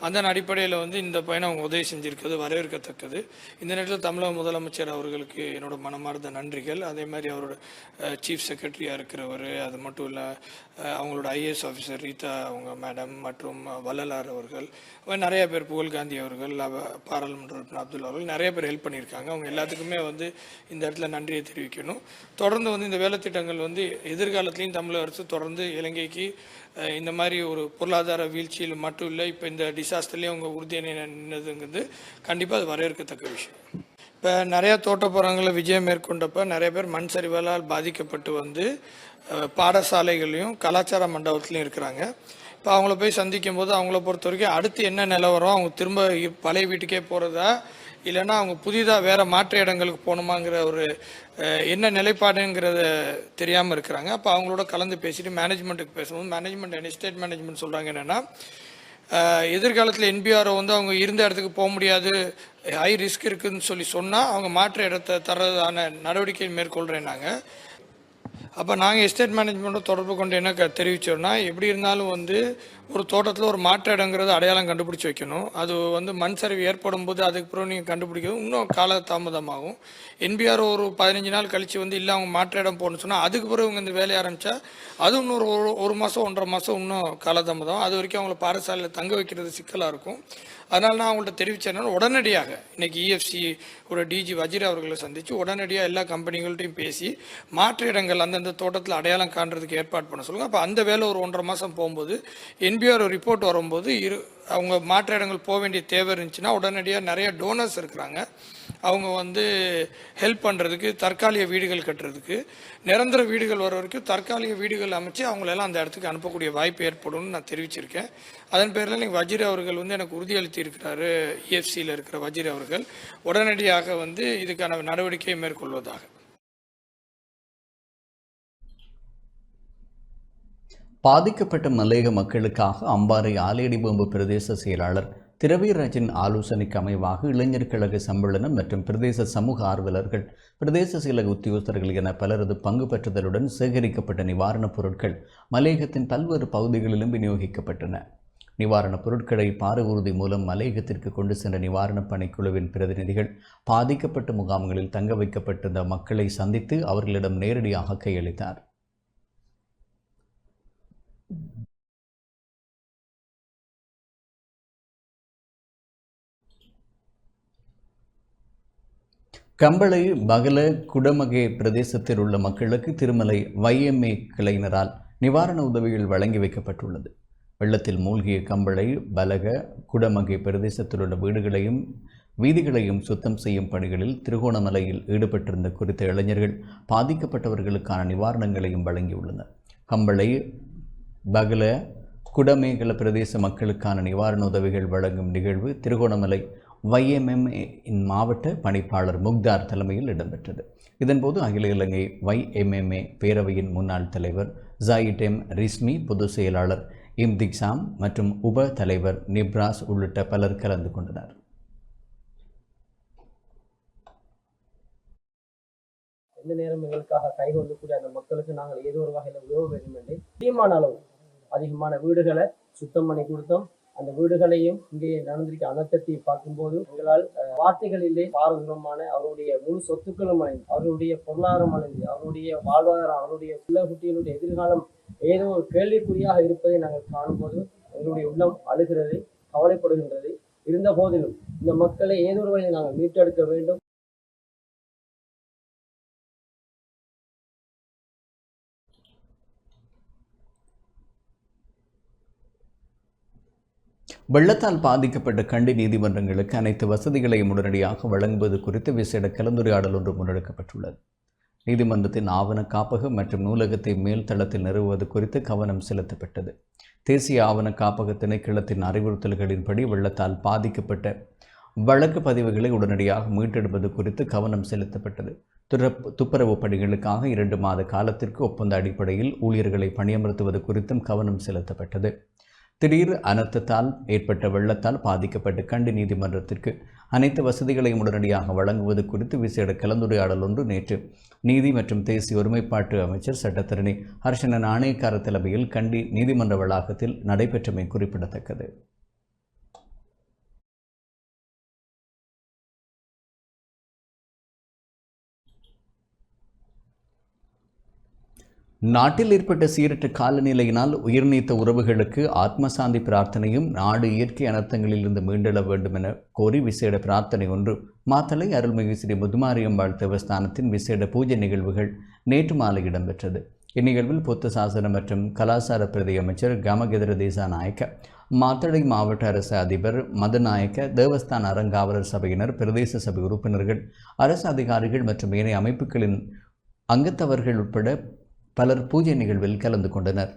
அதன் அடிப்படையில் இந்த பயணம் அவங்க உதவி செஞ்சுருக்கிறது வரவேற்கத்தக்கது. இந்த நேரத்தில் தமிழக முதலமைச்சர் அவர்களுக்கு என்னோட மனமார்ந்த நன்றிகள். அதே மாதிரி அவரோட சீஃப் செக்ரட்டரியாக இருக்கிறவர், அது மட்டும் இல்லை அவங்களோட ஐஏஎஸ் ஆஃபீஸர் ரீதா அவங்க மேடம் மற்றும் வள்ளலார் அவர்கள், நிறைய பேர், புகழ்காந்தி அவர்கள், பாராளுமன்ற உறுப்பினர் அப்துல்லா அவர்கள், நிறைய பேர் ஹெல்ப் பண்ணியிருக்காங்க. அவங்க எல்லாத்துக்குமே இந்த இடத்துல நன்றியை தெரிவிக்கணும். தொடர்ந்து இந்த வேலை திட்டங்கள் எதிர்காலத்திலையும் தமிழக அரசு தொடர்ந்து இலங்கைக்கு இந்த மாதிரி ஒரு பொருளாதார வீழ்ச்சியில் மட்டும் இல்லை, இப்போ இந்த டிசாஸ்டர்லேயே அவங்க உறுதியை நின்னதுங்கிறது கண்டிப்பாக அது வரவேற்கத்தக்க விஷயம். இப்போ நிறையா தோட்டப்புறங்களில் விஜயம் மேற்கொண்டப்போ நிறைய பேர் மண் சரிவால் பாதிக்கப்பட்டு பாடசாலைகளையும் கலாச்சார மண்டபத்துலையும் இருக்கிறாங்க. இப்போ அவங்கள போய் சந்திக்கும் போது அவங்கள பொறுத்த வரைக்கும் அடுத்து என்ன நிலவரம், அவங்க திரும்ப பழைய வீட்டுக்கே போகிறதா இல்லைன்னா அவங்க புதிதாக வேறு மாற்று இடங்களுக்கு போகணுமாங்கிற ஒரு என்ன நிலைப்பாடுங்கிறத தெரியாமல் இருக்கிறாங்க. அப்போ அவங்களோட கலந்து பேசிட்டு மேனேஜ்மெண்ட்டுக்கு பேசும்போது மேனேஜ்மெண்ட் ஸ்டேட் மேனேஜ்மெண்ட் சொல்கிறாங்க என்னென்னா, எதிர்காலத்தில் என்பிஆர்ஓ அவங்க இருந்த இடத்துக்கு போக முடியாது, ஹை ரிஸ்க் இருக்குதுன்னு சொன்னால் அவங்க மாற்று இடத்த தர்றதான நடவடிக்கை மேற்கொள்கிறேன்னாங்க. அப்போ நாங்கள் எஸ்டேட் மேனேஜ்மெண்ட்டை தொடர்பு கொண்டு என்ன தெரிவித்தோம்னா, எப்படி இருந்தாலும் ஒரு தோட்டத்தில் ஒரு மாற்று இடங்கிறது அடையாளம் கண்டுபிடிச்சி வைக்கணும். அது மண் சரிவு ஏற்படும் போது அதுக்கப்புறம் நீங்கள் கண்டுபிடிக்கிறது இன்னும் கால தாமதமாகும். என்பிஆர் ஒரு 15 நாள் கழித்து இல்லை அவங்க மாற்று இடம் போகணும்னு சொன்னால் அதுக்கு பிறகு இவங்க இந்த வேலையை ஆரம்பித்தா அது இன்னொரு 1 மாதம் 1.5 மாதம் இன்னும் காலதாமதம். அது வரைக்கும் அவங்கள பாடசாலையில் தங்க வைக்கிறது சிக்கலாக இருக்கும். அதனால் நான் அவங்கள்ட்ட தெரிவித்தேன்னா உடனடியாக இன்றைக்கி இஎஃப்சி ஒரு டிஜி வஜிரா அவர்களை சந்தித்து உடனடியாக எல்லா கம்பெனிகள்ட்டையும் பேசி மாற்று இடங்கள் அந்தந்த தோட்டத்தில் அடையாளம் காண்றதுக்கு ஏற்பாடு பண்ண சொல்லுங்கள். அப்போ அந்த வேலை ஒரு 1.5 மாதம் போகும்போது என்பிஆர் ரிப்போர்ட் வரும்போது அவங்க மாற்று இடங்கள் போக வேண்டிய தேவை இருந்துச்சுன்னா உடனடியாக நிறைய டோனர்ஸ் இருக்கிறாங்க, அவங்க ஹெல்ப் பண்ணுறதுக்கு, தற்காலிக வீடுகள் கட்டுறதுக்கு, நிரந்தர வீடுகள் வர வரைக்கும் தற்காலிக வீடுகள் அமைச்சு அவங்களெல்லாம் அந்த இடத்துக்கு அனுப்பக்கூடிய வாய்ப்பு ஏற்படும்னு நான் தெரிவிச்சிருக்கேன். அதன் பேரில் நீங்கள் வஜிரா அவர்கள் எனக்கு உறுதியளித்து இருக்கிறாரு, இஎஃப்சியில் இருக்கிற வஜிரா அவர்கள் உடனடியாக இதுக்கான நடவடிக்கையை மேற்கொள்வதாக. பாதிக்கப்பட்ட மலையக மக்களுக்காக அம்பாறை ஆலையடிபொம்பு பிரதேச செயலாளர் திரவியராஜின் ஆலோசனைக்கு அமைவாக இளைஞர் கழக சம்மேளனம் மற்றும் பிரதேச சமூக ஆர்வலர்கள், பிரதேச செயலக உத்தியோகஸ்தர்கள் என பலரது பங்கு பெற்றதுடன் சேகரிக்கப்பட்ட நிவாரணப் பொருட்கள் மலையகத்தின் பல்வேறு பகுதிகளிலும் விநியோகிக்கப்பட்டன. நிவாரணப் பொருட்களை பார ஊர்தி மூலம் மலையகத்திற்கு கொண்டு சென்ற நிவாரணப் பணிக்குழுவின் பிரதிநிதிகள் பாதிக்கப்பட்ட முகாம்களில் தங்க வைக்கப்பட்டிருந்த மக்களை சந்தித்து அவர்களிடம் நேரடியாக கையளித்தார். கம்பளை பகல குடமகே பிரதேசத்தில் உள்ள மக்களுக்கு திருமலை YMA கிளையினரால் நிவாரண உதவிகள் வழங்கி வைக்கப்பட்டுள்ளது. வெள்ளத்தில் மூழ்கிய கம்பளை பலக குடமகே பிரதேசத்தில் உள்ள வீடுகளையும் வீதிகளையும் சுத்தம் செய்யும் பணிகளில் திருகோணமலையில் ஈடுபட்டிருந்த குறித்த இளைஞர்கள் பாதிக்கப்பட்டவர்களுக்கான நிவாரணங்களையும் வழங்கியுள்ளனர். கம்பளை பகல குடமேகல பிரதேச மக்களுக்கான நிவாரண உதவிகள் வழங்கும் நிகழ்வு திருகோணமலை YMMA இன் மாவட்ட பணிப்பாளர் முக்தார் தலைமையில் இடம்பெற்றது. இதன்போது அகில இலங்கை YMMA பேரவையின் முன்னாள் தலைவர் ஜாயிட் எம் ரிஸ்மி, பொதுச் செயலாளர் இம்திக்சாம் மற்றும் உப தலைவர் நிப்ராஸ் உள்ளிட்ட பலர் கலந்து கொண்டனர். எந்த நேரம் எங்களுக்காக கைகொள்ளக்கூடிய அந்த மக்களுக்கு நாங்கள் ஏதோ ஒரு வகையில் உதவ வேண்டும் என்று அதிகமான அளவு அதிகமான வீடுகளை சுத்தம் பண்ணி கொடுத்தோம். அந்த வீடுகளையும் இங்கே நடந்திருக்க அனர்த்தத்தை பார்க்கும்போது எங்களால் வார்த்தைகளிலே பாரதூரமான அவருடைய முழு சொத்துக்களும் அடைந்து, அவருடைய பொருளாதாரம் அடைந்து, அவருடைய வாழ்வாதாரம், அவருடைய பிள்ளை குட்டிகளுடைய எதிர்காலம் ஏதோ ஒரு கேள்விக்குறியாக இருப்பதை நாங்கள் காணும்போது எங்களுடைய உள்ளம் அழுகிறது, கவலைப்படுகின்றது. இருந்த போதிலும் இந்த மக்களை ஏதோ ஒரு வகையில் நாங்கள் மீட்டெடுக்க வேண்டும். வெள்ளத்தால் பாதிக்கப்பட்ட கண்டி நீதிமன்றங்களுக்கு அனைத்து வசதிகளையும் உடனடியாக வழங்குவது குறித்து விசேட கலந்துரையாடல் ஒன்று முன்னெடுக்கப்பட்டுள்ளது. நீதிமன்றத்தின் ஆவண காப்பகம் மற்றும் நூலகத்தை மேல்தளத்தில் நிறுவுவது குறித்து கவனம் செலுத்தப்பட்டது. தேசிய ஆவண காப்பக திணைக்களத்தின் அறிவுறுத்தல்களின்படி வெள்ளத்தால் பாதிக்கப்பட்ட வழக்கு பதிவுகளை உடனடியாக மீட்டெடுப்பது குறித்து கவனம் செலுத்தப்பட்டது. துப்புரவு பணிகளுக்காக 2 மாத காலத்திற்கு ஒப்பந்த அடிப்படையில் ஊழியர்களை பணியமர்த்துவது குறித்தும் கவனம் செலுத்தப்பட்டது. திடீர் அனர்த்தத்தால் ஏற்பட்ட வெள்ளத்தால் பாதிக்கப்பட்ட கண்டி நீதிமன்றத்திற்கு அனைத்து வசதிகளையும் உடனடியாக வழங்குவது குறித்து விசேட கலந்துரையாடல் ஒன்று நேற்று நீதி மற்றும் தேசிய ஒருமைப்பாட்டு அமைச்சர் சட்டத்தரணி ஹர்ஷன நாணயக்கார தலைமையில் கண்டி நீதிமன்ற வளாகத்தில் நடைபெற்றமை குறிப்பிடத்தக்கது. நாட்டில் ஏற்பட்ட சீரற்ற காலநிலையினால் உயிர்நீத்த உறவுகளுக்கு ஆத்மசாந்தி பிரார்த்தனையும் நாடு இயற்கை அனர்த்தங்களிலிருந்து மீண்டெழ வேண்டும் என கோரி விசேட பிரார்த்தனை ஒன்று மாத்தளை அருள்மிகு ஸ்ரீ முதுமாரியம்பாள் தேவஸ்தானத்தின் விசேட பூஜை நிகழ்வுகள் நேற்று மாலை இடம்பெற்றது. இந்நிகழ்வில் பொத்து சாசன மற்றும் கலாசார பிரதி அமைச்சர் கமகெதர தேசாநாயக்க, மாத்தளை மாவட்ட அரசு அதிபர் மதநாயக்க, தேவஸ்தான அறங்காவலர் சபையினர், பிரதேச சபை உறுப்பினர்கள், அரசு அதிகாரிகள் மற்றும் ஏனைய அமைப்புகளின் அங்கத்தவர்கள் உட்பட பலர் பூஜை நிகழ்வில் கலந்து கொண்டனர்.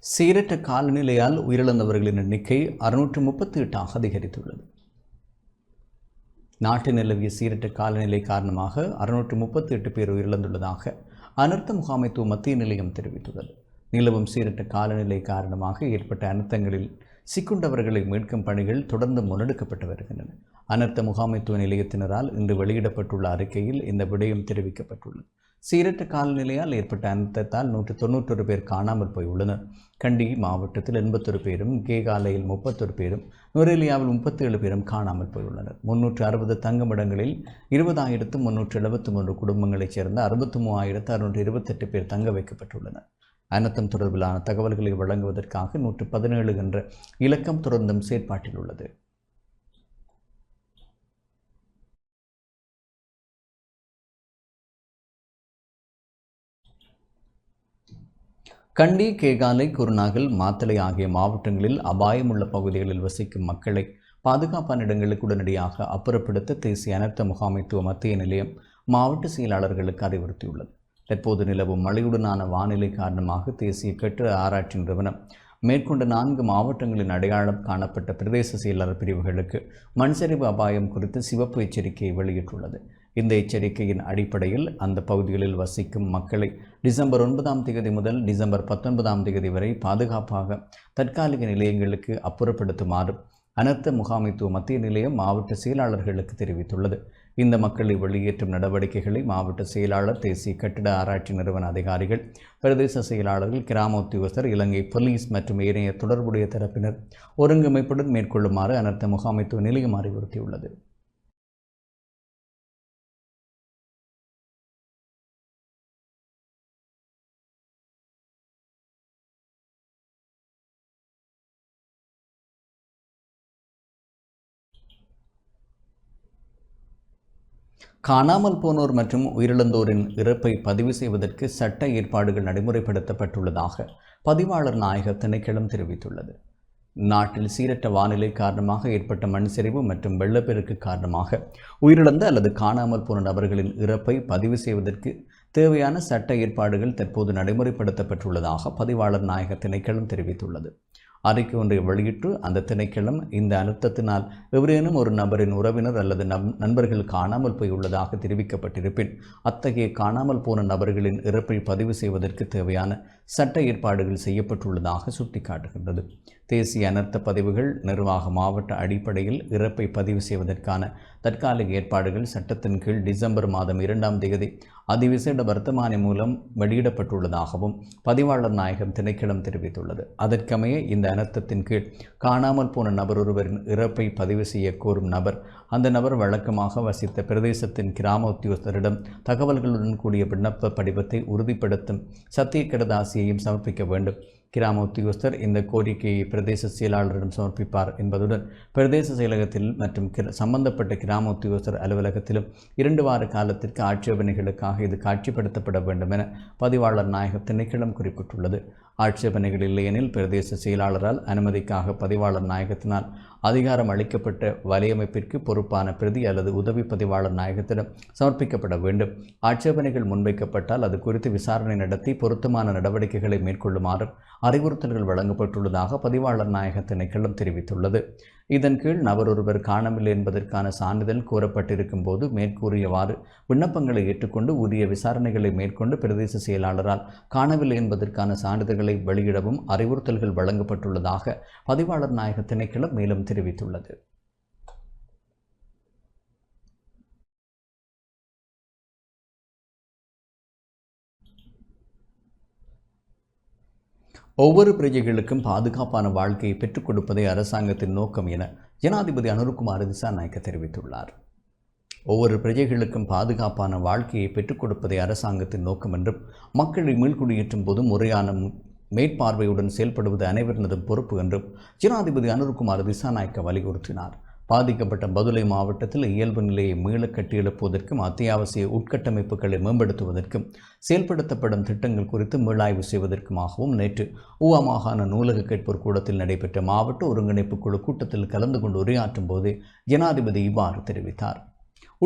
சீரற்ற காலநிலையால் உயிரிழந்தவர்களின் எண்ணிக்கை 638 அதிகரித்துள்ளது. நாட்டில் நிலவிய சீரற்ற காலநிலை காரணமாக 638 பேர் உயிரிழந்துள்ளதாக அனர்த்த முகாமைத்துவ மத்திய நிலையம் தெரிவித்துள்ளது. நிலவும் சீரற்ற காலநிலை காரணமாக ஏற்பட்ட அனர்த்தங்களில் சிக்குண்டவர்களை மீட்கும் பணிகள் தொடர்ந்து முன்னெடுக்கப்பட்டு வருகின்றன. அனர்த்த முகாமைத்துவ நிலையத்தினரால் இன்று வெளியிடப்பட்டுள்ள அறிக்கையில் இந்த விடயம் தெரிவிக்கப்பட்டுள்ளது. சீரற்ற காலநிலையால் ஏற்பட்ட அனர்த்தத்தால் 191 பேர் காணாமல் போயுள்ளனர். கண்டி மாவட்டத்தில் 81 பேரும், கேகாலையில் 31 பேரும், நுரேலியாவில் 37 பேரும் காணாமல் போயுள்ளனர். 360 தங்குமிடங்களில் 20,373 குடும்பங்களைச் சேர்ந்த 63,628 பேர் தங்க வைக்கப்பட்டுள்ளனர். அனர்த்தம் தொடர்பிலான தகவல்களை வழங்குவதற்காக 117 என்ற இலக்கம் தொடர்ந்தும் செயற்பாட்டில் உள்ளது. கண்டி, கேகாலை, குருநாகல், மாத்தளை ஆகிய மாவட்டங்களில் அபாயமுள்ள பகுதிகளில் வசிக்கும் மக்களை பாதுகாப்பான இடங்களுக்கு உடனடியாக அப்புறப்படுத்த தேசிய அனர்த்த முகாமைத்துவ மத்திய நிலையம் மாவட்ட செயலாளர்களுக்கு அறிவுறுத்தியுள்ளது. தற்போது நிலவும் மழையுடனான வானிலை காரணமாக தேசிய கட்டிட ஆராய்ச்சி நிறுவனம் மேற்கொண்ட 4 மாவட்டங்களின் அடையாளம் காணப்பட்ட பிரதேச செயலாளர் பிரிவுகளுக்கு மண்சரிவு அபாயம் குறித்து சிவப்பு எச்சரிக்கையை வெளியிட்டுள்ளது. இந்த எச்சரிக்கையின் அடிப்படையில் அந்த பகுதிகளில் வசிக்கும் மக்களை டிசம்பர் 9ஆம் தேதி முதல் டிசம்பர் 19ஆம் தேதி வரை பாதுகாப்பாக தற்காலிக நிலையங்களுக்கு அப்புறப்படுத்துமாறு அனர்த்த முகாமைத்துவ மத்திய நிலையம் மாவட்ட செயலாளர்களுக்கு தெரிவித்துள்ளது. இந்த மக்களை வெளியேற்றும் நடவடிக்கைகளை மாவட்ட செயலாளர், தேசிய கட்டிட ஆராய்ச்சி நிறுவன அதிகாரிகள், பிரதேச செயலாளர்கள், கிராம உத்தியோகஸ்தர், இலங்கை போலீஸ் மற்றும் ஏனைய தொடர்புடைய தரப்பினர் ஒருங்கமைப்புடன் மேற்கொள்ளுமாறு அனர்த்த முகாமைத்துவ நிலையம் அறிவுறுத்தியுள்ளது. காணாமல் போனோர் மற்றும் உயிரிழந்தோரின் இறப்பை பதிவு செய்வதற்கு சட்ட ஏற்பாடுகள் நடைமுறைப்படுத்தப்பட்டுள்ளதாக பதிவாளர் நாயக திணைக்களம் தெரிவித்துள்ளது. நாட்டில் சீரற்ற வானிலை காரணமாக ஏற்பட்ட மண் சரிவு மற்றும் வெள்ளப்பெருக்கு காரணமாக உயிரிழந்த அல்லது காணாமல் போன நபர்களின் இறப்பை பதிவு செய்வதற்கு தேவையான சட்ட ஏற்பாடுகள் தற்போது நடைமுறைப்படுத்தப்பட்டுள்ளதாக பதிவாளர் நாயக திணைக்களம் தெரிவித்துள்ளது. அறிக்கை ஒன்றை வெளியிட்டு அந்த திணைக்களம் இந்த அழுத்தத்தினால் எவரேனும் ஒரு நபரின் உறவினர் அல்லது நண்பர்கள் காணாமல் போயுள்ளதாக தெரிவிக்கப்பட்டிருப்பின் அத்தகைய காணாமல் போன நபர்களின் இறப்பை பதிவு செய்வதற்கு தேவையான சட்ட ஏற்பாடுகள் செய்யப்பட்டுள்ளதாக சுட்டிக்காட்டுகின்றது. தேசிய அனர்த்த பதிவுகள் நிர்வாக மாவட்ட அடிப்படையில் இறப்பை பதிவு செய்வதற்கான தற்காலிக ஏற்பாடுகள் சட்டத்தின் கீழ் டிசம்பர் மாதம் 2ஆம் தேதி அதிவிசேட வர்த்தமானி மூலம் வெளியிடப்பட்டுள்ளதாகவும் பதிவாளர் நாயகம் திணைக்களம் தெரிவித்துள்ளது. அதற்கமைய இந்த அனர்த்தத்தின் கீழ் காணாமல் போன நபர் ஒருவரின் இறப்பை பதிவு செய்ய கோரும் நபர் அந்த நபர் வழக்கமாக வசித்த பிரதேசத்தின் கிராம உத்தியோகஸ்தரிடம் தகவல்களுடன் கூடிய விண்ணப்ப படிவத்தை உறுதிப்படுத்தும் சத்திய கடதாசியையும் சமர்ப்பிக்க வேண்டும். கிராம உத்தியோகஸ்தர் இந்த கோரிக்கையை பிரதேச செயலாளரிடம் சமர்ப்பிப்பார் என்பதுடன் பிரதேச செயலகத்தில் மற்றும் சம்பந்தப்பட்ட கிராம உத்தியோகஸ்தர் அலுவலகத்திலும் 2 வார காலத்திற்கு ஆட்சேபனைகளுக்காக இது காட்சிப்படுத்தப்பட வேண்டும் என பதிவாளர் நாயக திணைக்களம் குறிப்பிட்டுள்ளது. ஆட்சேபனைகள் இல்லையெனில் பிரதேச செயலாளரால் அனுமதிக்காக பதிவாளர் நாயகத்தினால் அதிகாரம் அளிக்கப்பட்ட வலையமைப்பிற்கு பொறுப்பான பிரதி அல்லது உதவி பதிவாளர் நாயகத்திடம் சமர்ப்பிக்கப்பட வேண்டும். ஆட்சேபனைகள் முன்வைக்கப்பட்டால் அது குறித்து விசாரணை நடத்தி பொருத்தமான நடவடிக்கைகளை மேற்கொள்ளுமாறு அறிவுறுத்தல்கள் வழங்கப்பட்டுள்ளதாக பதிவாளர் நாயக திணைக்களம் தெரிவித்துள்ளது. இதன் கீழ் நபர் ஒருவர் காணவில்லை என்பதற்கான சான்றிதழ் கோரப்பட்டிருக்கும் போது மேற்கூறியவாறு விண்ணப்பங்களை ஏற்றுக்கொண்டு உரிய விசாரணைகளை மேற்கொண்டு பிரதேச செயலாளரால் காணவில்லை என்பதற்கான சான்றிதழ்களை வெளியிடவும் அறிவுறுத்தல்கள் வழங்கப்பட்டுள்ளதாக பதிவாளர் நாயக திணைக்களம் மேலும் தெரிவித்துள்ளது. ஒவ்வொரு பிரஜைகளுக்கும் பாதுகாப்பான வாழ்க்கையை பெற்றுக் கொடுப்பதே அரசாங்கத்தின் நோக்கம் என ஜனாதிபதி அனுருகுமார திசாநாயக்க தெரிவித்துள்ளார். ஒவ்வொரு பிரஜைகளுக்கும் பாதுகாப்பான வாழ்க்கையை பெற்றுக் கொடுப்பதே அரசாங்கத்தின் நோக்கம் என்றும் மக்களை மீள்குடியேற்றும் போது முறையான மேற்பார்வையுடன் செயல்படுவது அனைவரினதும் பொறுப்பு என்றும் ஜனாதிபதி அனுருகுமார திசாநாயக்க வலியுறுத்தினார். பாதிக்கப்பட்ட பதுளை மாவட்டத்தில் இயல்பு நிலையை மீள கட்டியெழுப்புவதற்கும் அத்தியாவசிய உட்கட்டமைப்புகளை மேம்படுத்துவதற்கும் செயல்படுத்தப்படும் திட்டங்கள் குறித்து மீளாய்வு செய்வதற்குமாகவும் நேற்று ஊவா மாகாண நூலக கேட்போர் கூடத்தில் நடைபெற்ற மாவட்ட ஒருங்கிணைப்பு குழு கூட்டத்தில் கலந்து கொண்டு உரையாற்றும் போது ஜனாதிபதி இவ்வாறு தெரிவித்தார்.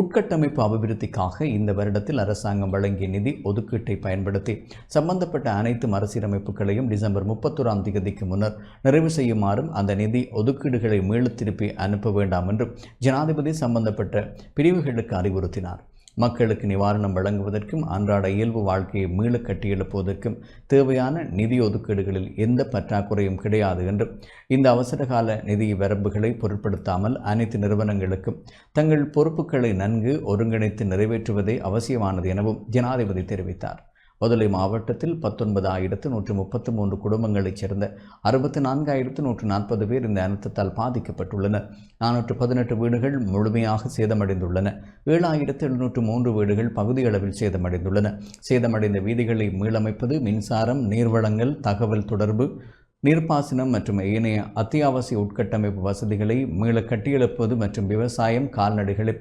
உட்கட்டமைப்பு அபிவிருத்திக்காக இந்த வருடத்தில் அரசாங்கம் வழங்கிய நிதி ஒதுக்கீட்டை பயன்படுத்தி சம்பந்தப்பட்ட அனைத்து மறுசீரமைப்புகளையும் டிசம்பர் 31ஆம் தேதிக்கு முன்னர் நிறைவு செய்யுமாறும் அந்த நிதி ஒதுக்கீடுகளை மீளத் திருப்பி அனுப்ப வேண்டாம் என்றும் ஜனாதிபதி சம்பந்தப்பட்ட பிரிவுகளுக்கு அறிவுறுத்தினார். மக்களுக்கு நிவாரணம் வழங்குவதற்கும் அன்றாட இயல்பு வாழ்க்கையை மீள கட்டியெழுப்புவதற்கும் தேவையான நிதி ஒதுக்கீடுகளில் எந்த பற்றாக்குறையும் கிடையாது என்றும் இந்த அவசரகால நிதி வரம்புகளை பொருட்படுத்தாமல் அனைத்து நிறுவனங்களுக்கும் தங்கள் பொறுப்புகளை நன்கு ஒருங்கிணைத்து நிறைவேற்றுவதே அவசியமானது எனவும் ஜனாதிபதி தெரிவித்தார். பதுளை மாவட்டத்தில் 19,133 குடும்பங்களைச் சேர்ந்த 64,140 பேர் இந்த அனர்த்தத்தால் பாதிக்கப்பட்டுள்ளனர். 418 வீடுகள் முழுமையாக சேதமடைந்துள்ளன. 7,703 வீடுகள் பகுதியளவில் சேதமடைந்துள்ளன. சேதமடைந்த வீதிகளை மீளமைப்பது, மின்சாரம், நீர்வளங்கள், தகவல் தொடர்பு, நீர்ப்பாசனம் மற்றும் ஏனைய அத்தியாவசிய உட்கட்டமைப்பு வசதிகளை மீள கட்டியெழுப்புவது மற்றும் விவசாயம், கால்நடைகளை,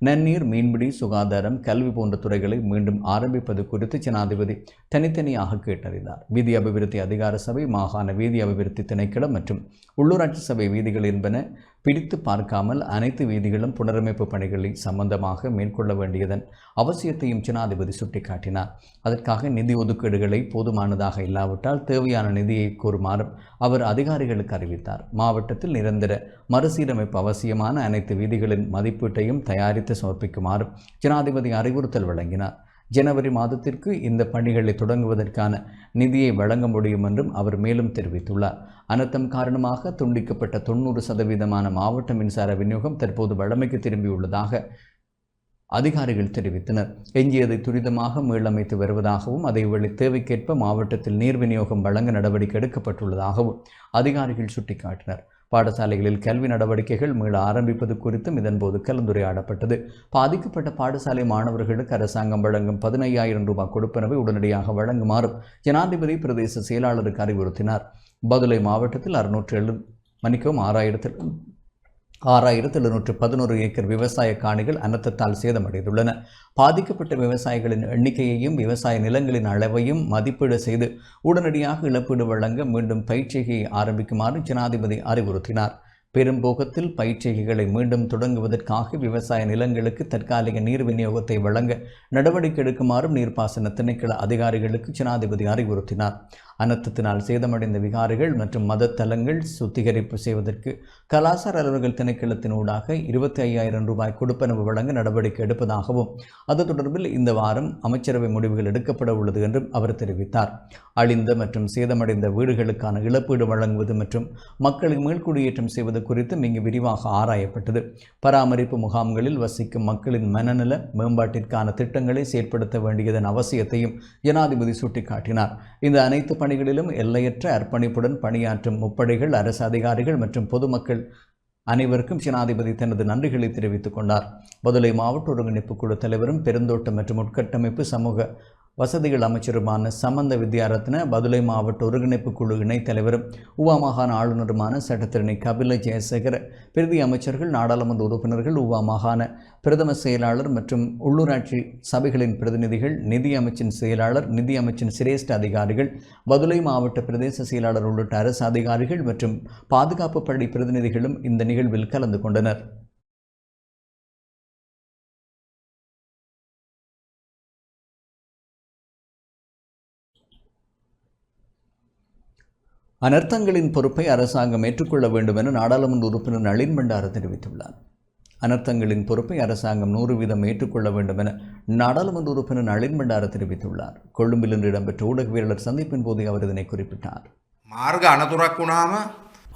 நன்னீர், மீன்பிடி, சுகாதாரம், கல்வி போன்ற துறைகளை மீண்டும் ஆரம்பிப்பது குறித்து ஜனாதிபதி தனித்தனியாக கேட்டறிந்தார். வீதி அபிவிருத்தி அதிகார சபை, மாகாண வீதி அபிவிருத்தி திணைக்களம் மற்றும் உள்ளூராட்சி சபை வீதிகள் என்பன பிடித்து பார்க்காமல் அனைத்து வீதிகளும் புனரமைப்பு பணிகளை சம்பந்தமாக மேற்கொள்ள வேண்டியதன் அவசியத்தையும் ஜனாதிபதி சுட்டிக்காட்டினார். அதற்காக நிதி ஒதுக்கீடுகளை போதுமானதாக இல்லாவிட்டால் தேவையான நிதியை கோருமாறும் அவர் அதிகாரிகளுக்கு அறிவித்தார். மாவட்டத்தில் நிரந்தர மறுசீரமைப்பு அவசியமான அனைத்து வீதிகளின் மதிப்பீட்டையும் தயாரித்து தயாரித்து சமர்ப்பிக்குமாறு ஜனாதிபதி அறிவுறுத்தல் வழங்கினார். ஜனவரி மாதத்திற்கு இந்த பணிகளை தொடங்குவதற்கான நிதியை வழங்க முடியும் என்றும் அவர் மேலும் தெரிவித்துள்ளார். அனர்த்தம் காரணமாக துண்டிக்கப்பட்ட 90% மாவட்ட மின்சார விநியோகம் தற்போது வழமைக்கு திரும்பியுள்ளதாக அதிகாரிகள் தெரிவித்தனர். எஞ்சியதை துரிதமாக மீளமைத்து வருவதாகவும் அதேவேளை தேவைக்கேற்ப மாவட்டத்தில் நீர் விநியோகம் வழங்க நடவடிக்கை எடுக்கப்பட்டுள்ளதாகவும் அதிகாரிகள் சுட்டிக்காட்டினர். பாடசாலைகளில் கல்வி நடவடிக்கைகள் மீள ஆரம்பிப்பது குறித்தும் இதன்போது கலந்துரையாடப்பட்டது. பாதிக்கப்பட்ட பாடசாலை மாணவர்களுக்கு அரசாங்கம் வழங்கும் 15,000 ரூபாய் கொடுப்பனவை உடனடியாக வழங்குமாறும் ஜனாதிபதி பிரதேச செயலாளருக்கு அறிவுறுத்தினார். பதுளை மாவட்டத்தில் 6,711 ஏக்கர் விவசாய காணிகள் அனர்த்தத்தால் சேதமடைந்துள்ளன. பாதிக்கப்பட்ட விவசாயிகளின் எண்ணிக்கையையும் விவசாய நிலங்களின் அளவையும் மதிப்பீடு செய்து உடனடியாக இழப்பீடு வழங்க மீண்டும் பயிற்சியை ஆரம்பிக்குமாறு ஜனாதிபதி அறிவுறுத்தினார். பெரும்போகத்தில் பயிற்சிகளை மீண்டும் தொடங்குவதற்காக விவசாய நிலங்களுக்கு தற்காலிக நீர் விநியோகத்தை வழங்க நடவடிக்கை எடுக்குமாறும் நீர்ப்பாசன திணைக்கள அதிகாரிகளுக்கு ஜனாதிபதி அறிவுறுத்தினார். அனர்த்தத்தினால் சேதமடைந்த விகாரைகள் மற்றும் மத தலங்கள் சுத்திகரிப்பு செய்வதற்கு கலாசார அலுவலர்கள் திணைக்களத்தின் ஊடாக 25,000 ரூபாய் கொடுப்பனவு வழங்க நடவடிக்கை எடுப்பதாகவும் அது தொடர்பில் இந்த வாரம் அமைச்சரவை முடிவுகள் எடுக்கப்பட உள்ளது என்றும் அவர் தெரிவித்தார். அழிந்த மற்றும் சேதமடைந்த வீடுகளுக்கான இழப்பீடு வழங்குவது மற்றும் மக்களை மீள்குடியேற்றம் செய்வது குறித்தும் இங்கு விரிவாக ஆராயப்பட்டது. பராமரிப்பு முகாம்களில் வசிக்கும் மக்களின் மனநல மேம்பாட்டிற்கான திட்டங்களை செயற்படுத்த வேண்டியதன் அவசியத்தையும் ஜனாதிபதி சுட்டிக்காட்டினார். இந்த அனைத்து பணிகளிலும் எல்லையற்ற அர்ப்பணிப்புடன் பணியாற்றும் முப்படைகள், அரசு அதிகாரிகள் மற்றும் பொதுமக்கள் அனைவருக்கும் ஜனாதிபதி தனது நன்றிகளை தெரிவித்துக் கொண்டார். பதுளை மாவட்ட ஒருங்கிணைப்பு குழு தலைவரும் பெருந்தோட்டம் மற்றும் உட்கட்டமைப்பு சமூக வசதிகள் அமைச்சருமான சமந்த வித்யாரத்ன, பதுளை மாவட்ட ஒருங்கிணைப்பு குழு இணைத் தலைவரும் உவா மாகாண ஆளுநருமான சட்டத்திரணி கபில ஜெயசேகர, பிரதி அமைச்சர்கள், நாடாளுமன்ற உறுப்பினர்கள், உவா மாகாண பிரதம செயலாளர் மற்றும் உள்ளூராட்சி சபைகளின் பிரதிநிதிகள், நிதி அமைச்சின் செயலாளர், நிதி அமைச்சின் சிரேஷ்ட அதிகாரிகள், பதுளை மாவட்ட பிரதேச செயலாளர் உள்ளிட்ட அரசு அதிகாரிகள் மற்றும் பாதுகாப்பு படை பிரதிநிதிகளும் இந்த நிகழ்வில் கலந்து கொண்டனர். அனர்த்தங்களின் பொறுப்பை அரசாங்கம் ஏற்றுக்கொள்ள வேண்டும் என நாடாளுமன்ற உறுப்பினர் நளின் பண்டார தெரிவித்துள்ளார். அனர்த்தங்களின் பொறுப்பை அரசாங்கம் 100% ஏற்றுக்கொள்ள வேண்டும் என நாடாளுமன்ற உறுப்பினர் நளின் பண்டார தெரிவித்துள்ளார். கொழும்பில் இன்று இடம்பெற்ற ஊடகவியலாளர் சந்திப்பின் போது அவர் இதனை குறிப்பிட்டார். மார்க அனதுரக்குணாம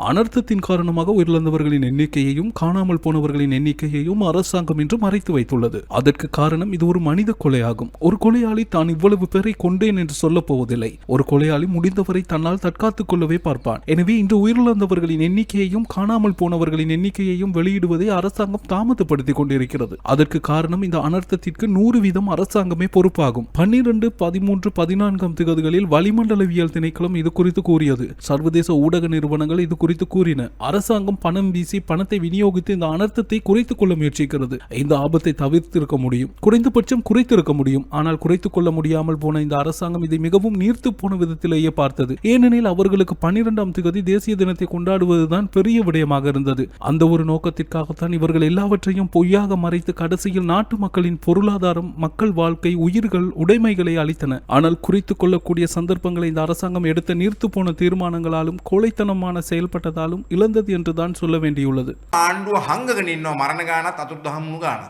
அனர்த்தத்தின் காரணமாக உயிரிழந்தவர்களின் எண்ணிக்கையையும் காணாமல் போனவர்களின் எண்ணிக்கையையும் அரசாங்கம் இன்று மறைத்து வைத்துள்ளது. அதற்கு காரணம் இது ஒரு மனித கொலையாகும். ஒரு கொலையாளி தான் இவ்வளவு பேரை கொண்டேன் என்று சொல்ல போவதில்லை. ஒரு கொலையாளி முடிந்தவரை தன்னால் தற்காத்துக் கொள்ளவே பார்ப்பான். எனவே இன்று உயிரிழந்தவர்களின் எண்ணிக்கையையும் காணாமல் போனவர்களின் எண்ணிக்கையையும் வெளியிடுவதை அரசாங்கம் தாமதப்படுத்திக் கொண்டிருக்கிறது. அதற்கு காரணம் இந்த அனர்த்தத்திற்கு 100% அரசாங்கமே பொறுப்பாகும். 12, 13, 14 திகதிகளில் வளிமண்டலவியல் திணைக்களம் இது குறித்து கூறியது. சர்வதேச ஊடக நிறுவனங்கள் இது குறித்து கூறின. அரசாங்கம் பணம் வீசி பணத்தை விநியோகித்து இந்த அனர்த்தத்தை குறைத்துக் கொள்ள முயற்சிக்கிறது. இந்த ஆபத்தை தவிர்த்திருக்க முடியும், குறைந்தபட்சம் குறைத்திருக்க முடியும். ஆனால் குறைத்துக் கொள்ள முடியாமல் போன இந்த அரசாங்கம் இதை மிகவும் நீர்த்து போன விதத்திலேயே பார்த்தது. ஏனெனில் அவர்களுக்கு 12ஆம் திகதி தேசிய தினத்தை கொண்டாடுவதுதான் பெரிய விடயமாக இருந்தது. அந்த ஒரு நோக்கத்திற்காகத்தான் இவர்கள் எல்லாவற்றையும் பொய்யாக மறைத்து கடைசியில் நாட்டு மக்களின் பொருளாதாரம், மக்கள் வாழ்க்கை, உயிர்கள், உடைமைகளை அளித்தன. ஆனால் குறைத்துக் கொள்ளக்கூடிய சந்தர்ப்பங்களை இந்த அரசாங்கம் எடுத்த நீர்த்து போன தீர்மானங்களாலும் கோழைத்தனமான செயல்பட்டதாலும் இழந்தது என்றுதான் சொல்ல வேண்டியுள்ளது. ආණ්ඩුව හංගගෙන ඉන්නවා මරණ ගානත් අතුරුදහන් ගානත්.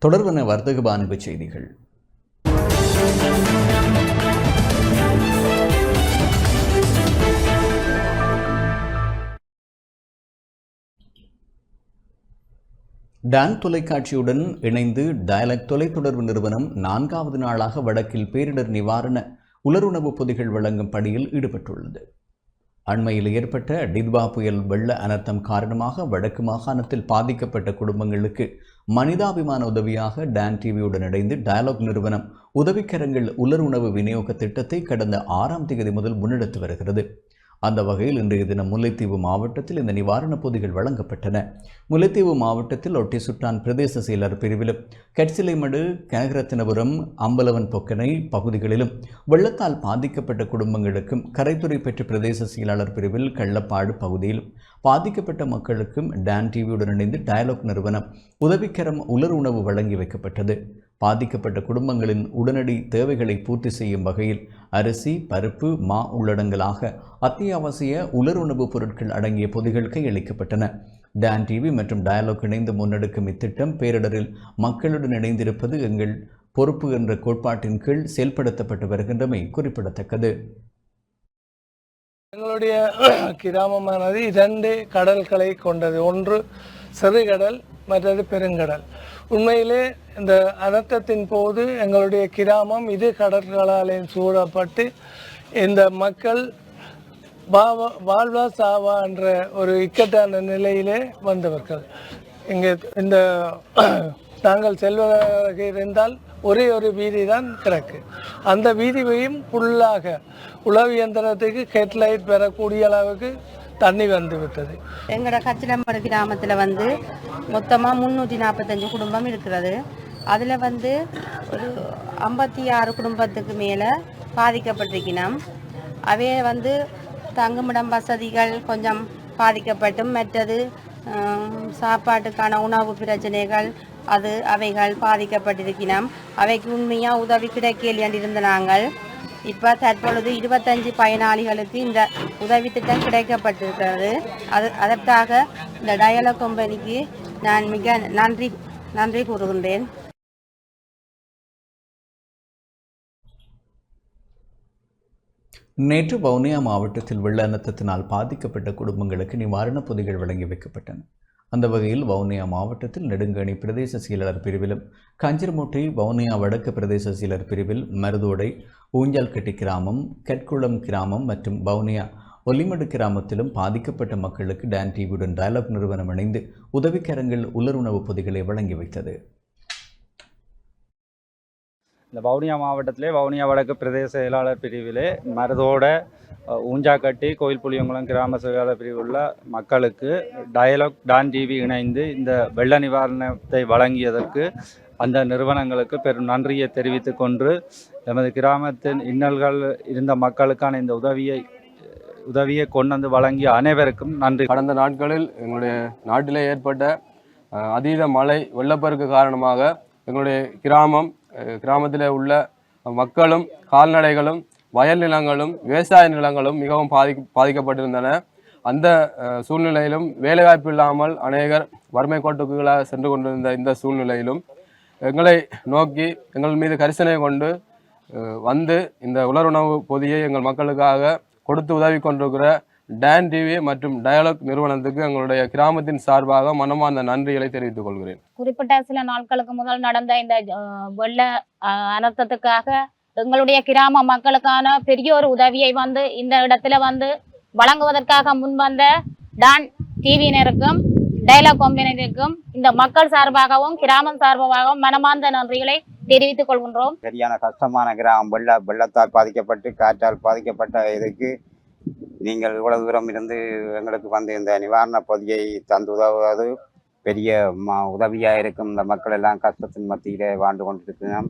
தொடர்பான வர்த்தக வாணிப செய்திகள். டான் தொலைக்காட்சியுடன் இணைந்து டயலாக் தொலைத்தொடர்பு நிறுவனம் 4வது நாளாக வடக்கில் பேரிடர் நிவாரண உலருணவு பொதிகள் வழங்கும் பணியில் ஈடுபட்டுள்ளது. அண்மையில் ஏற்பட்ட டித்வா புயல் வெள்ள அனர்த்தம் காரணமாக வடக்கு மாகாணத்தில் பாதிக்கப்பட்ட குடும்பங்களுக்கு மனிதாபிமான உதவியாக டான் டிவியுடன் இணைந்து டயலாக் நிறுவனம் உதவிக்கரங்கள் உலருணவு விநியோக திட்டத்தை கடந்த 6ஆம் தேதி முதல் முன்னெடுத்து வருகிறது. அந்த வகையில் இன்றைய தினம் முல்லைத்தீவு மாவட்டத்தில் இந்த நிவாரணப் பொதிகள் வழங்கப்பட்டன. முல்லைத்தீவு மாவட்டத்தில் ஒட்டி சுட்டான் பிரதேச செயலர் பிரிவிலும், கட்சிலைமடு, கனகரத்தினபுரம், அம்பலவன் பொக்கனை பகுதிகளிலும் வெள்ளத்தால் பாதிக்கப்பட்ட குடும்பங்களுக்கும், கரைத்துறை பெற்ற பிரதேச செயலாளர் பிரிவில் கள்ளப்பாடு பகுதியிலும் பாதிக்கப்பட்ட மக்களுக்கும் டான் டிவியுடன் இணைந்து டயலாக் நிறுவனம் உதவிக்கரம் உலர் உணவு வழங்கி வைக்கப்பட்டது. பாதிக்கப்பட்ட குடும்பங்களின் உடனடி தேவைகளை பூர்த்தி செய்யும் வகையில் அரிசி, பருப்பு, மா உள்ளடங்கலாக அத்தியாவசிய உலருணவுப் பொருட்கள் அடங்கிய பொதிகள் கையளிக்கப்பட்டன. டான் டிவி மற்றும் டயலாக் இணைந்து முன்னெடுக்கும் இத்திட்டம் பேரிடரில் மக்களுடன் இணைந்திருப்பது எங்கள் பொறுப்பு என்ற கோட்பாட்டின் கீழ் செயல்படுத்தப்பட்டு வருகின்றமை குறிப்பிடத்தக்கது. எங்களுடைய கிராமமானது 2 கடல்களை கொண்டது. ஒன்று சிறுகடல், மற்றது பெருங்கடல். உண்மையிலே இந்த அனர்த்தத்தின் போது எங்களுடைய கிராமம் இது கடற்களாலே சூழப்பட்டு இந்த மக்கள் வாழ்வா சாவா என்ற ஒரு இக்கட்டான நிலையிலே வந்தவர்கள். இங்கே இந்த நாங்கள் செல்வதாக இருந்தால் ஒரே ஒரு வீதி தான் கிடக்கு. அந்த வீதியையும் ஃபுல்லாக உளவு இயந்திரத்துக்கு ஹெட்லைட் பெறக்கூடிய அளவுக்கு தண்ணி வந்து விட்டது. எங்களோட கச்சிலம்படு கிராமத்தில் வந்து மொத்தமாக 345 குடும்பம் இருக்கிறது. அதில் வந்து ஒரு 56 குடும்பத்துக்கு மேலே பாதிக்கப்பட்டிருக்கணும். அவைய வந்து தங்குமிடம் வசதிகள் கொஞ்சம் பாதிக்கப்பட்டும், மற்றது சாப்பாட்டுக்கான உணவு பிரச்சனைகள் அவைகள் பாதிக்கப்பட்டிருக்கணும். அவைக்கு உண்மையாக உதவி கிடைக்கல இருந்த நாங்கள் இப்போ தற்பொழுது 25 பயனாளிகளுக்கு இந்த உதவி திட்டம் கிடைக்கப்பட்டிருக்கிறது. அதற்காக இந்த டயலாக் கம்பெனிக்கு நான் மிக நன்றி கூறுகின்றேன். நேற்று வவுனியா மாவட்டத்தில் வெள்ள அனர்த்தத்தினால் பாதிக்கப்பட்ட குடும்பங்களுக்கு நிவாரணப் பொதிகள் வழங்கி வைக்கப்பட்டன. அந்த வகையில் வவுனியா மாவட்டத்தில் நெடுங்கணி பிரதேச செயலாளர் பிரிவிலும், கஞ்சர்மூட்டை வவுனியா வடக்கு பிரதேச செயலர் பிரிவில் மருதோடை, ஊஞ்சால்கட்டி கிராமம், கெட்குளம் கிராமம் மற்றும் வவுனியா ஒலிமடு கிராமத்திலும் பாதிக்கப்பட்ட மக்களுக்கு டான் டிவியுடன் டயலாக் நிறுவனம் இணைந்து உதவிக்கரங்கள் உலருணவு பொதிகளை வழங்கி வைத்தது. இந்த வவுனியா மாவட்டத்திலே வவுனியா வடக்கு பிரதேச செயலாளர் பிரிவிலே மருதோட, ஊஞ்சாக்கட்டி, கோயில் புளியங்குளம் கிராம செயலாளர் பிரிவில் உள்ள மக்களுக்கு டயலாக் டான் டிவி இணைந்து இந்த வெள்ள நிவாரணத்தை வழங்கியதற்கு அந்த நிறுவனங்களுக்கு பெரும் நன்றியை தெரிவித்து கொண்டு எமது கிராமத்தின் இன்னல்கள் இருந்த மக்களுக்கான இந்த உதவியை கொண்டு வந்து வழங்கிய அனைவருக்கும் நன்றி. கடந்த நாட்களில் எங்களுடைய நாட்டிலே ஏற்பட்ட அதீத மழை வெள்ளப்பெருக்கு காரணமாக எங்களுடைய கிராமத்தில் உள்ள மக்களும் கால்நடைகளும் வயல் நிலங்களும் விவசாய நிலங்களும் மிகவும் பாதிக்கப்பட்டிருந்தன. அந்த சூழ்நிலையிலும் வேலைவாய்ப்பு இல்லாமல் அநேகர் வறுமை கோட்டுக்குள்ளாக சென்று கொண்டிருந்த இந்த சூழ்நிலையிலும் எங்களை நோக்கி எங்கள் மீது கரிசனை கொண்டு வந்து இந்த உலருணவு பொதியை எங்கள் மக்களுக்காக கொடுத்து உதவி கொண்டிருக்கிற டான் டிவி மற்றும் டயலாக் நிறுவனத்துக்கு எங்களுடைய கிராமத்தின் சார்பாக மனமார்ந்த நன்றிகளை தெரிவித்துக் கொள்கிறேன். குறிப்பிட்ட சில நாட்களுக்கு முதல் நடந்த இந்த வெள்ள அனர்த்தத்துக்காக எங்களுடைய கிராம மக்களுக்கான பெரிய ஒரு உதவியை வந்து இந்த இடத்துல வந்து வழங்குவதற்காக முன்வந்த டான் டிவியினருக்கும் டயலாக் கம்பெனிக்கும் இந்த மக்கள் சார்பாகவும் கிராமம் சார்பாகவும் மனமார்ந்த நன்றிகளை தெரிவித்துக் கொள்கின்றோம். சரியான கஷ்டமான கிராமம், வெள்ளத்தால் பாதிக்கப்பட்டு காற்றால் பாதிக்கப்பட்ட இதுக்கு நீங்கள் இவ்வளவு தூரம் இருந்து எங்களுக்கு வந்து இந்த நிவாரண பொதியை தந்து உதவுவது பெரிய உதவியாக இருக்கும். இந்த மக்கள் எல்லாம் கஷ்டத்தின் மத்தியிலே வாழ்ந்து கொண்டிருக்கிறோம்.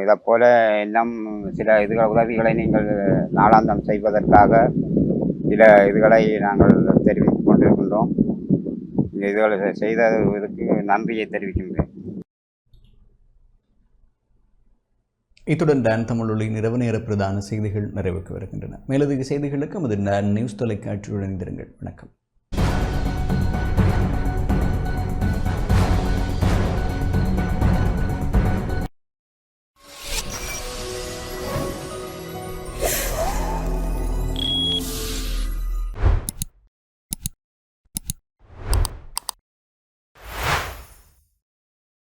இதை போல இன்னும் சில உதவிகளை நீங்கள் நாளாந்தம் செய்வதற்காக சில இதுகளை நாங்கள் தெரிவித்துக் கொண்டிருக்கின்றோம். இதுகளை செய்ததற்கு நன்றியை தெரிவிக்கின்றேன். இத்துடன் டான் தமிழொலி இரவு நேர பிரதான செய்திகள் நிறைவுக்கு வருகின்றன. மேலதிக செய்திகளுக்கு நமது டான் நியூஸ் தொலைக்காட்சியுடன் இருங்கள். வணக்கம்.